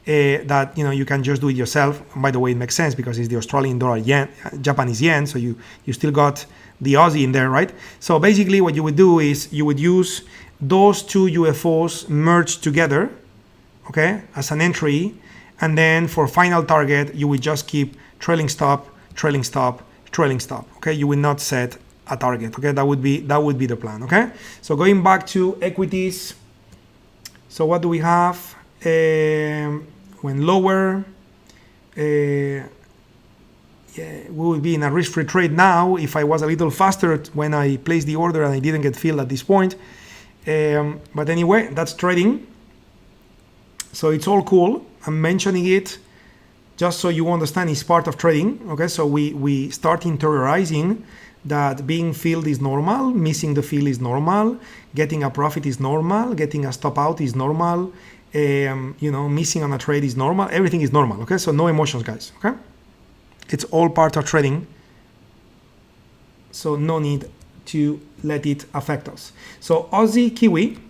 That you can just do it yourself. And by the way, it makes sense because it's the Australian dollar, yen, Japanese yen, so you still got the Aussie in there, right? So basically what you would do is you would use those two UFOs merged together, okay, as an entry, and then for final target you would just keep trailing stop, trailing stop, trailing stop. Okay, you will not set a target. Okay, that would be the plan. Okay, so going back to equities, so what do we have? When lower, yeah, we would be in a risk-free trade now if I was a little faster when I placed the order and I didn't get filled at this point. But anyway, that's trading. So it's all cool. I'm mentioning it just so you understand it's part of trading. Okay, so we start interiorizing that being filled is normal, missing the fill is normal, getting a profit is normal, getting a stop out is normal. Missing on a trade is normal. Everything is normal. Okay, so no emotions, guys. Okay, it's all part of trading, so no need to let it affect us. So Aussie Kiwi.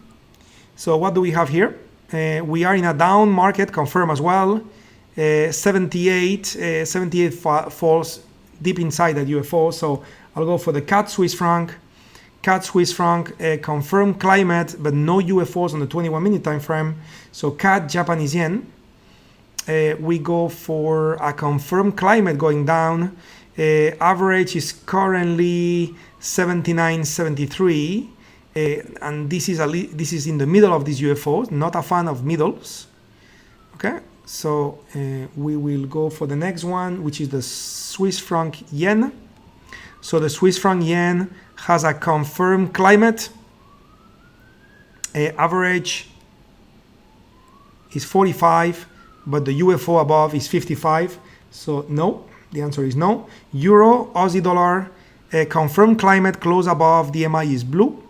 So what do we have here? We are in a down market, confirm as well. 78 falls deep inside that UFO. So I'll go for the CAD Swiss franc. CAD Swiss franc, confirmed climate, but no UFOs on the 21-minute time frame. So CAD Japanese yen, we go for a confirmed climate going down. Average is currently 79.73, and this is in the middle of these UFOs. Not a fan of middles. Okay, So we will go for the next one, which is the Swiss franc yen. So the Swiss franc yen has a confirmed climate. Average is 45, but the UFO above is 55. So no, the answer is no. Euro, Aussie dollar, confirmed climate close above, DMI is blue.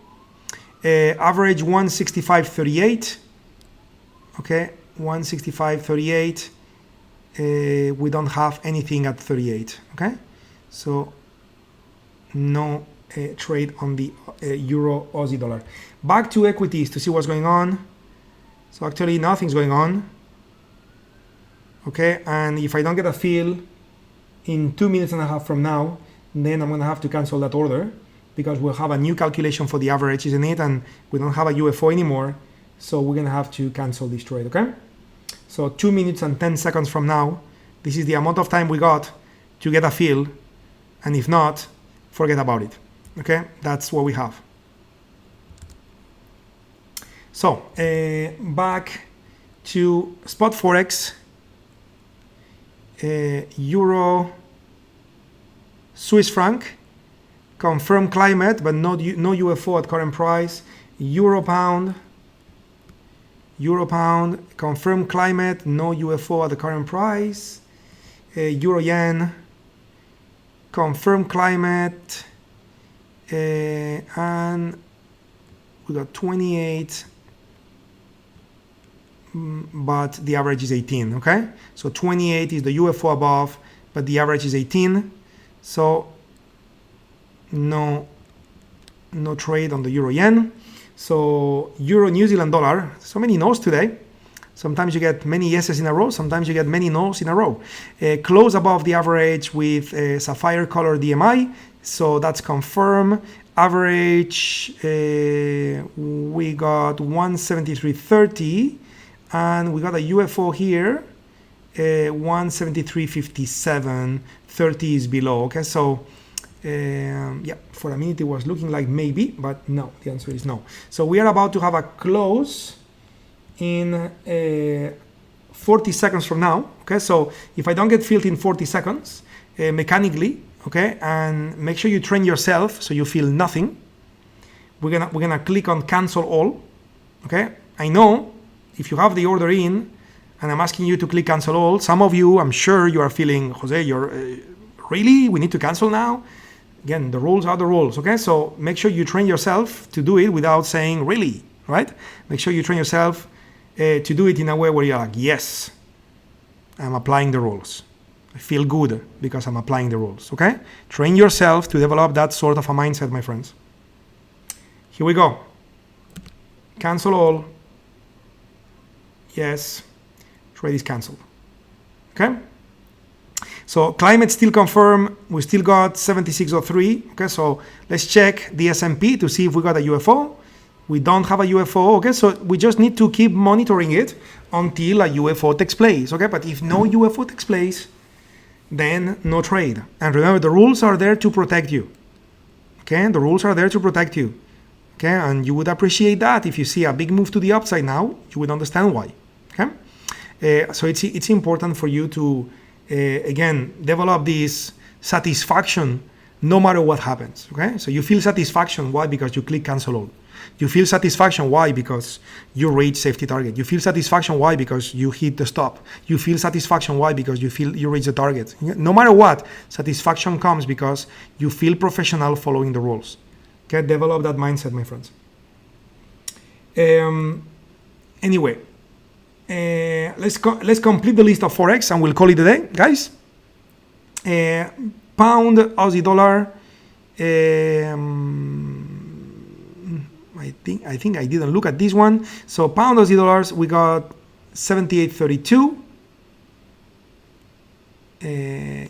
Average 165.38. Okay, 165.38. We don't have anything at 38. Okay, so no trade on the Euro, Aussie dollar. Back to equities to see what's going on. So actually nothing's going on. Okay, and if I don't get a fill in 2.5 minutes from now, then I'm gonna have to cancel that order because we'll have a new calculation for the average, isn't it? And we don't have a UFO anymore, so we're gonna have to cancel this trade, okay? So 2 minutes and 10 seconds from now, this is the amount of time we got to get a fill, and if not, forget about it, okay? That's what we have. So back to spot Forex, Euro, Swiss franc, confirmed climate, but no UFO at current price. Euro pound, confirmed climate, no UFO at the current price. Euro yen, confirmed climate, and we got 28. But the average is 18, okay? So 28 is the UFO above, but the average is 18. So no trade on the Euro yen. So Euro New Zealand dollar, so many no's today. Sometimes you get many yeses in a row, sometimes you get many no's in a row. Close above the average with sapphire color DMI, so that's confirmed. Average, we got 173.30. And we got a UFO here, 173.57, 30 is below, okay? So, yeah, for a minute it was looking like maybe, but no, the answer is no. So we are about to have a close in 40 seconds from now, okay? So if I don't get filled in 40 seconds, mechanically, okay? And make sure you train yourself so you feel nothing. We're gonna click on cancel all, okay? I know if you have the order in and I'm asking you to click cancel all, some of you, I'm sure you are feeling, Jose, you're really, we need to cancel now? Again, the rules are the rules, okay? So make sure you train yourself to do it without saying really, right? Make sure you train yourself to do it in a way where you're like, yes, I'm applying the rules. I feel good because I'm applying the rules, okay? Train yourself to develop that sort of a mindset, my friends. Here we go. Cancel all. Yes, trade is cancelled. Okay, so climate still confirmed. We still got 76.03. Okay, so let's check the S&P to see if we got a UFO. We don't have a UFO. Okay, so we just need to keep monitoring it until a UFO takes place. Okay, but if no UFO takes place, then no trade. And remember, the rules are there to protect you. Okay, the rules are there to protect you. Okay, and you would appreciate that if you see a big move to the upside now, you would understand why. Okay, so it's important for you to again develop this satisfaction no matter what happens. Okay, so you feel satisfaction. Why? Because you click cancel all. You feel satisfaction. Why? Because you reach safety target. You feel satisfaction. Why? Because you hit the stop. You feel satisfaction. Why? Because you feel you reach the target. No matter what, satisfaction comes because you feel professional following the rules. Okay, develop that mindset, my friends. Anyway, let's complete the list of Forex and we'll call it a day, guys. Pound, Aussie dollar. I think I didn't look at this one. So pound, Aussie dollars, we got 78.32.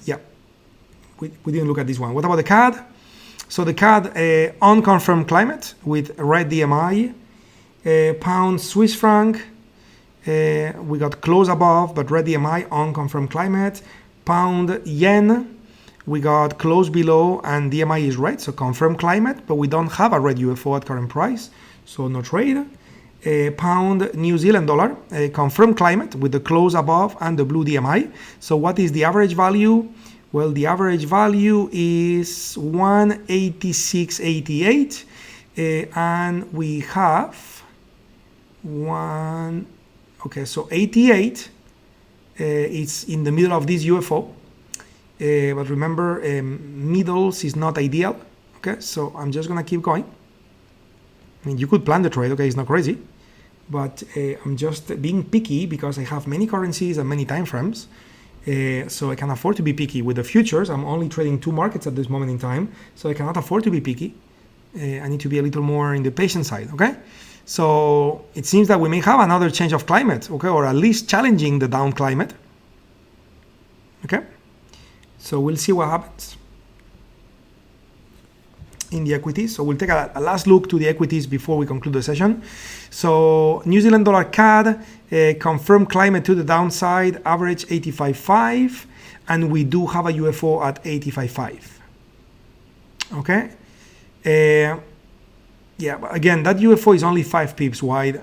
Yeah, we didn't look at this one. What about the CAD? So the CAD unconfirmed climate with red DMI. Pound, Swiss franc. We got close above, but red DMI, unconfirmed climate. Pound, yen, we got close below and DMI is red, so confirmed climate, but we don't have a red UFO at current price, so no trade. pound New Zealand dollar, confirmed climate with the close above and the blue DMI. So what is the average value? Well, the average value is 186.88, and we have so 88 it's in the middle of this UFO, but remember, middles is not ideal. Okay, so I'm just gonna keep going. I mean, you could plan the trade, okay, it's not crazy, but I'm just being picky because I have many currencies and many time frames. So I can afford to be picky. With the futures, I'm only trading 2 markets at this moment in time, so I cannot afford to be picky. I need to be a little more in the patient side, okay? So it seems that we may have another change of climate, okay, or at least challenging the down climate, okay? So we'll see what happens in the equities. So we'll take a last look to the equities before we conclude the session. So New Zealand dollar CAD, confirmed climate to the downside, average 85.5, and we do have a UFO at 85.5. Okay. Yeah, but again, that UFO is only 5 pips wide.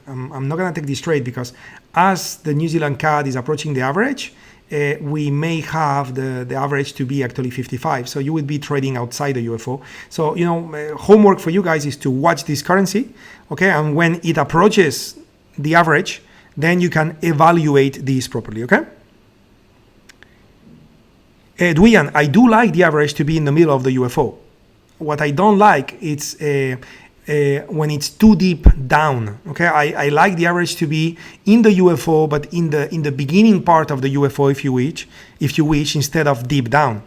I'm not gonna take this trade because as the New Zealand CAD is approaching the average, we may have the average to be actually 55. So you would be trading outside the UFO. So, you know, homework for you guys is to watch this currency, okay? And when it approaches the average, then you can evaluate this properly, okay? Duyan, I do like the average to be in the middle of the UFO. What I don't like is when it's too deep down. Okay, I like the average to be in the UFO, but in the beginning part of the UFO, if you wish, instead of deep down.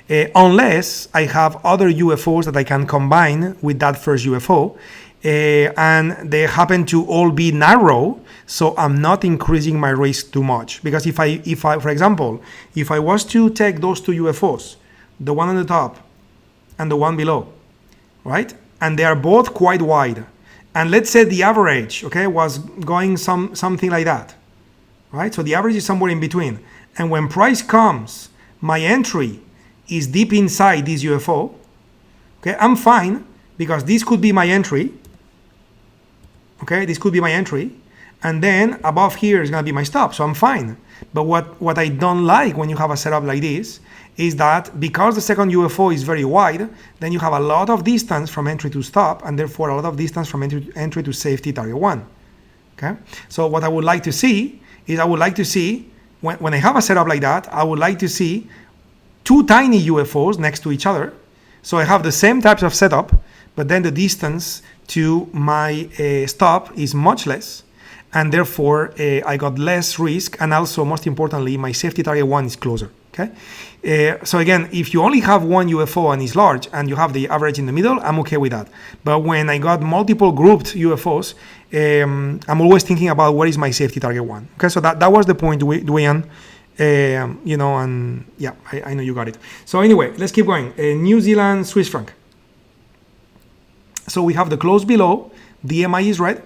Unless I have other UFOs that I can combine with that first UFO, and they happen to all be narrow, so I'm not increasing my risk too much. Because if I, for example, if I was to take those 2 UFOs, the one on the top and the one below, right? And they are both quite wide. And let's say the average, okay, was going something like that, right? So the average is somewhere in between. And when price comes, my entry is deep inside this UFO, okay? I'm fine because this could be my entry, okay? This could be my entry. And then above here is gonna be my stop, so I'm fine. But what I don't like when you have a setup like this is that because the second UFO is very wide, then you have a lot of distance from entry to stop, and therefore a lot of distance from entry to safety target 1. Okay, so what I would like to see is when I have a setup like that, I would like to see 2 tiny UFOs next to each other. So I have the same types of setup, but then the distance to my stop is much less, and therefore I got less risk, and also most importantly, my safety target 1 is closer. Okay, so again, if you only have 1 UFO and it's large and you have the average in the middle, I'm okay with that. But when I got multiple grouped UFOs, I'm always thinking about what is my safety target 1. Okay, so that was the point, Duyan. You know, and yeah, I know you got it. So anyway, let's keep going. New Zealand Swiss franc. So we have the close below. DMI is red.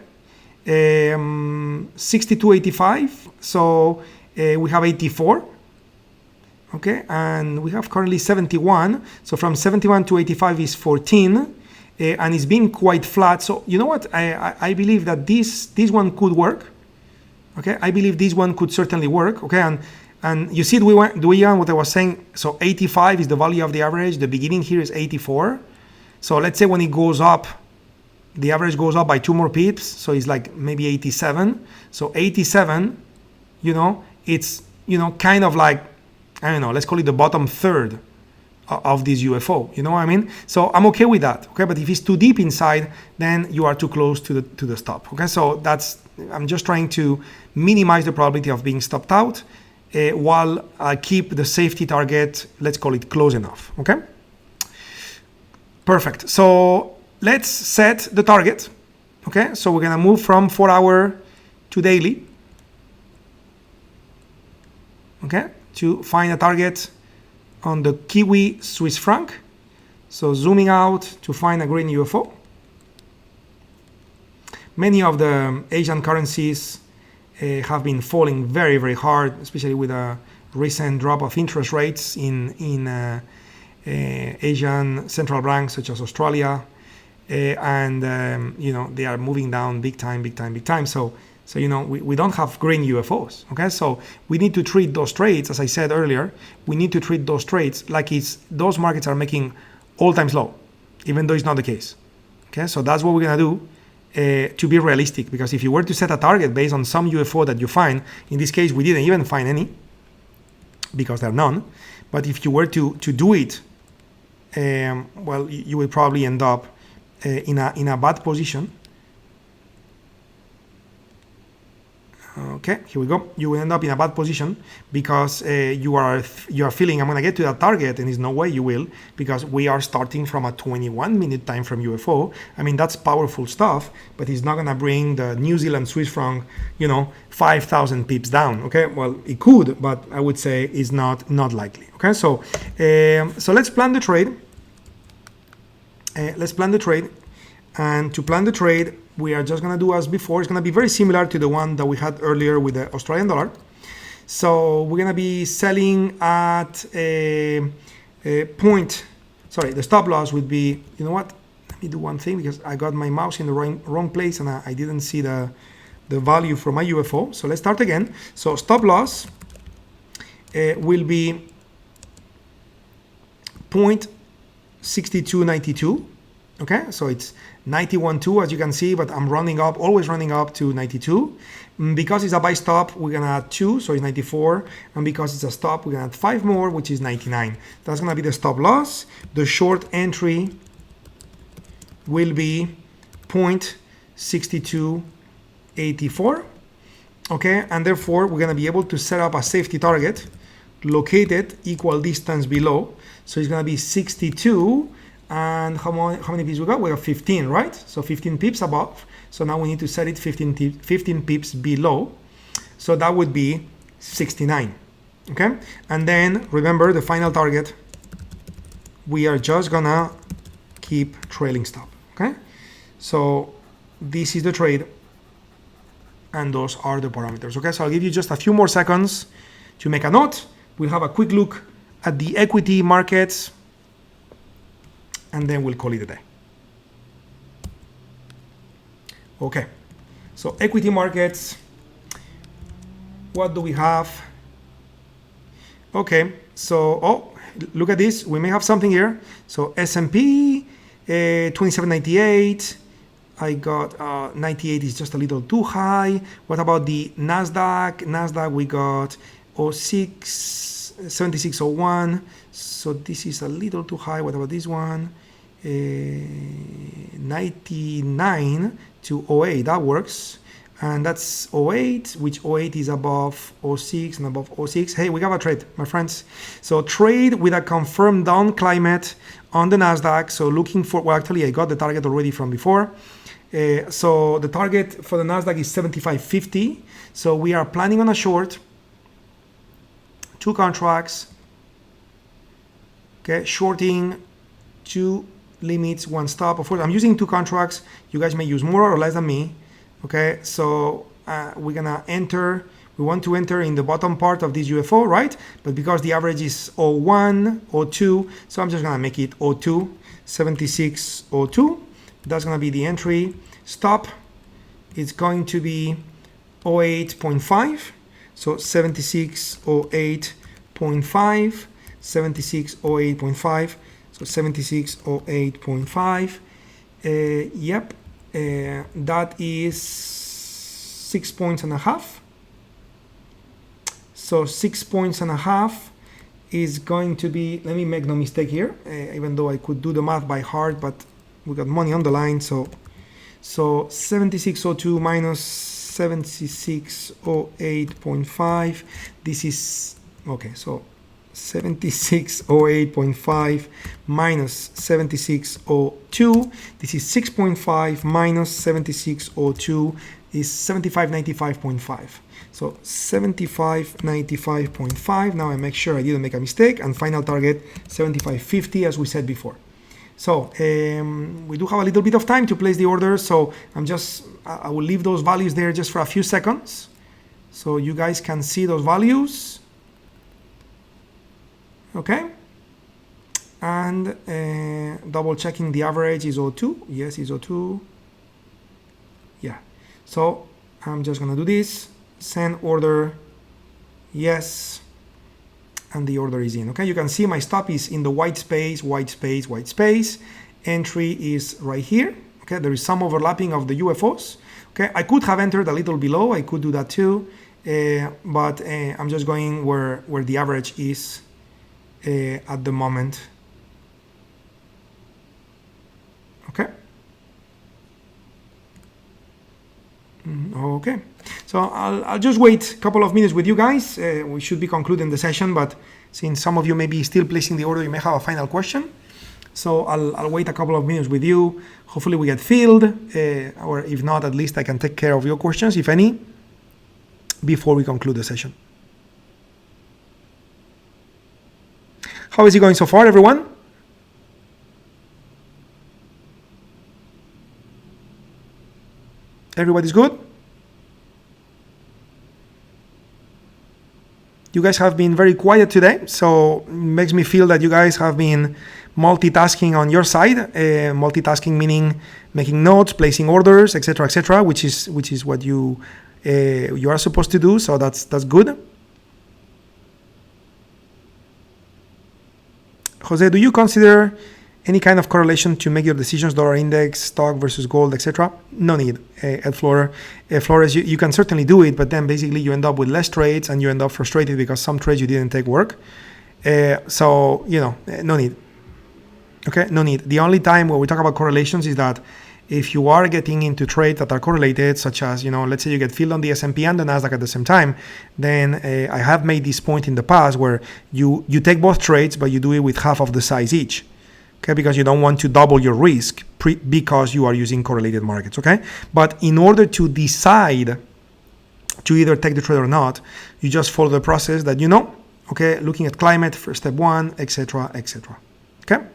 62.85. So we have 84. Okay, and we have currently 71. So from 71 to 85 is 14, and it's been quite flat. So you know what? I believe that this one could work. Okay, I believe this one could certainly work. Okay, and you see, Duyan, what I was saying. So 85 is the value of the average. The beginning here is 84. So let's say when it goes up, the average goes up by 2 more pips. So it's like maybe 87. So 87, you know, it's, you know, kind of like, I don't know, let's call it the bottom third of this UFO, you know what I mean? So I'm okay with that, okay? But if it's too deep inside, then you are too close to the stop, okay? So I'm just trying to minimize the probability of being stopped out while I keep the safety target, let's call it close enough, okay? Perfect. So let's set the target, okay? So we're gonna move from 4-hour to daily, okay? To find a target on the Kiwi Swiss franc. So zooming out to find a green UFO. Many of the Asian currencies have been falling very, very hard, especially with a recent drop of interest rates in Asian central banks such as Australia and you know, they are moving down big time, big time, big time. So you know, we don't have green UFOs. Okay, so we need to treat those trades, as I said earlier, we need to treat those trades like those markets are making all-time low, even though it's not the case. Okay, so that's what we're gonna do to be realistic, because if you were to set a target based on some UFO that you find, in this case we didn't even find any because there are none, but if you were to do it, well, you will probably end up in a bad position. Okay, here we go. You will end up in a bad position because you are feeling I'm gonna get to that target, and there's no way you will, because we are starting from a 21-minute time frame UFO. I mean, that's powerful stuff, but it's not gonna bring the New Zealand Swiss franc, you know, 5,000 pips down. Okay, well, it could, but I would say it's not likely. Okay, so let's plan the trade. And to plan the trade, we are just going to do as before. It's going to be very similar to the one that we had earlier with the Australian dollar. So we're going to be selling at a point. Sorry, the stop loss would be, you know what? Let me do one thing, because I got my mouse in the wrong place and I didn't see the value for my UFO. So let's start again. So stop loss will be 0.6292. Okay, so it's 91.2 as you can see, but I'm always running up to 92. Because it's a buy stop, we're gonna add 2, so it's 94. And because it's a stop, we're gonna add 5 more, which is 99. That's gonna be the stop loss. The short entry will be 0.6284. Okay, and therefore we're gonna be able to set up a safety target located equal distance below. So it's gonna be 62. And how many pips we got? We have 15, right? So 15 pips above. So now we need to set it 15 pips below. So that would be 69. Okay? And then remember the final target, we are just gonna keep trailing stop. Okay? So this is the trade, and those are the parameters. Okay? So I'll give you just a few more seconds to make a note. We'll have a quick look at the equity markets, and then we'll call it a day. Okay, so equity markets, what do we have? Okay, so, oh, look at this, we may have something here. So S&P, 27.98, I got 98 is just a little too high. What about the NASDAQ? NASDAQ, we got 76.01. So this is a little too high. What about this one? 99 to 08, that works. And that's 08, which 08 is above 06 and above 06. Hey, we got a trade, my friends. So trade with a confirmed down climate on the NASDAQ. So looking for, well, actually I got the target already from before. So the target for the NASDAQ is 75.50. So we are planning on a short, 2 contracts. Okay, shorting 2 limits, 1 stop. Of course, I'm using 2 contracts. You guys may use more or less than me. Okay, so we're gonna enter. We want to enter in the bottom part of this UFO, right? But because the average is 01, 02, so I'm just gonna make it 02, 76.02. That's gonna be the entry. Stop. It's going to be 08.5. So 76.08.5. 76.08.5, so 76.08.5. Yep, that is 6 points and a half. So 6 points and a half is going to be, let me make no mistake here, even though I could do the math by heart, but we got money on the line. So 76.02 minus 76.08.5. This is, okay, so 76.08.5 minus 76.02. This is 6.5 minus 76.02 is 75.95.5. So 75.95.5. Now I make sure I didn't make a mistake. And final target 75.50 as we said before. So we do have a little bit of time to place the order. So I will leave those values there just for a few seconds, so you guys can see those values. Okay, and double checking the average is 02. Yes, is 02. Yeah. So I'm just gonna do this, send order, yes, and the order is in. Okay, you can see my stop is in the white space, white space, white space. Entry is right here. Okay, there is some overlapping of the UFOs. Okay, I could have entered a little below, I could do that too, but I'm just going where the average is at the moment. Okay. Okay, so I'll just wait a couple of minutes with you guys. We should be concluding the session, but since some of you may be still placing the order, you may have a final question. So I'll wait a couple of minutes with you. Hopefully we get filled, or if not, at least I can take care of your questions, if any, before we conclude the session. How is it going so far, everyone? Everybody's good? You guys have been very quiet today, so it makes me feel that you guys have been multitasking on your side. Multitasking meaning making notes, placing orders, etc., which is what you are supposed to do. So that's good. Jose, do you consider any kind of correlation to make your decisions, dollar index, stock versus gold, etc.? No need. At Flores, you can certainly do it, but then basically you end up with less trades and you end up frustrated because some trades you didn't take work. So, no need. Okay, no need. The only time where we talk about correlations is that if you are getting into trades that are correlated, such as, let's say you get filled on the S&P and the NASDAQ at the same time, then I have made this point in the past where you take both trades, but you do it with half of the size each. Okay, because you don't want to double your risk because you are using correlated markets, okay? But in order to decide to either take the trade or not, you just follow the process that okay, looking at climate, first step 1, etc., okay?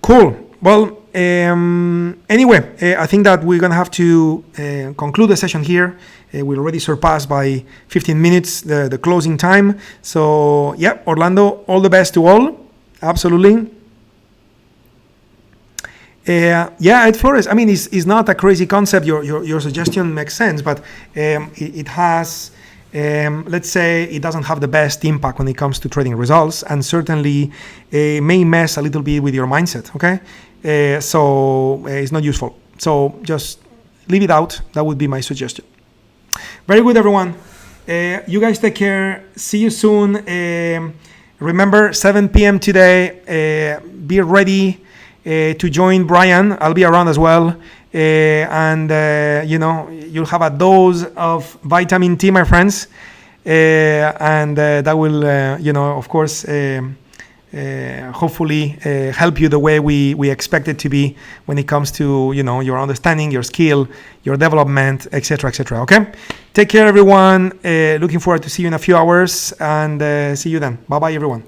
Cool. Well, anyway, I think that we're going to have to conclude the session here. We already surpassed by 15 minutes the closing time. So, yeah, Orlando, all the best to all. Absolutely. Yeah, at Flores, I mean, it's not a crazy concept. Your suggestion makes sense, but it has, let's say, it doesn't have the best impact when it comes to trading results, and certainly may mess a little bit with your mindset, okay? So it's not useful. So just leave it out. That would be my suggestion. Very good, everyone. You guys take care. See you soon. Remember, 7 p.m. today, be ready to join Brian. I'll be around as well. And you'll have a dose of vitamin T, my friends. And that will, of course, hopefully help you the way we expect it to be when it comes to, your understanding, your skill, your development, etc., okay? Take care, everyone. Looking forward to see you in a few hours, and see you then. Bye-bye, everyone.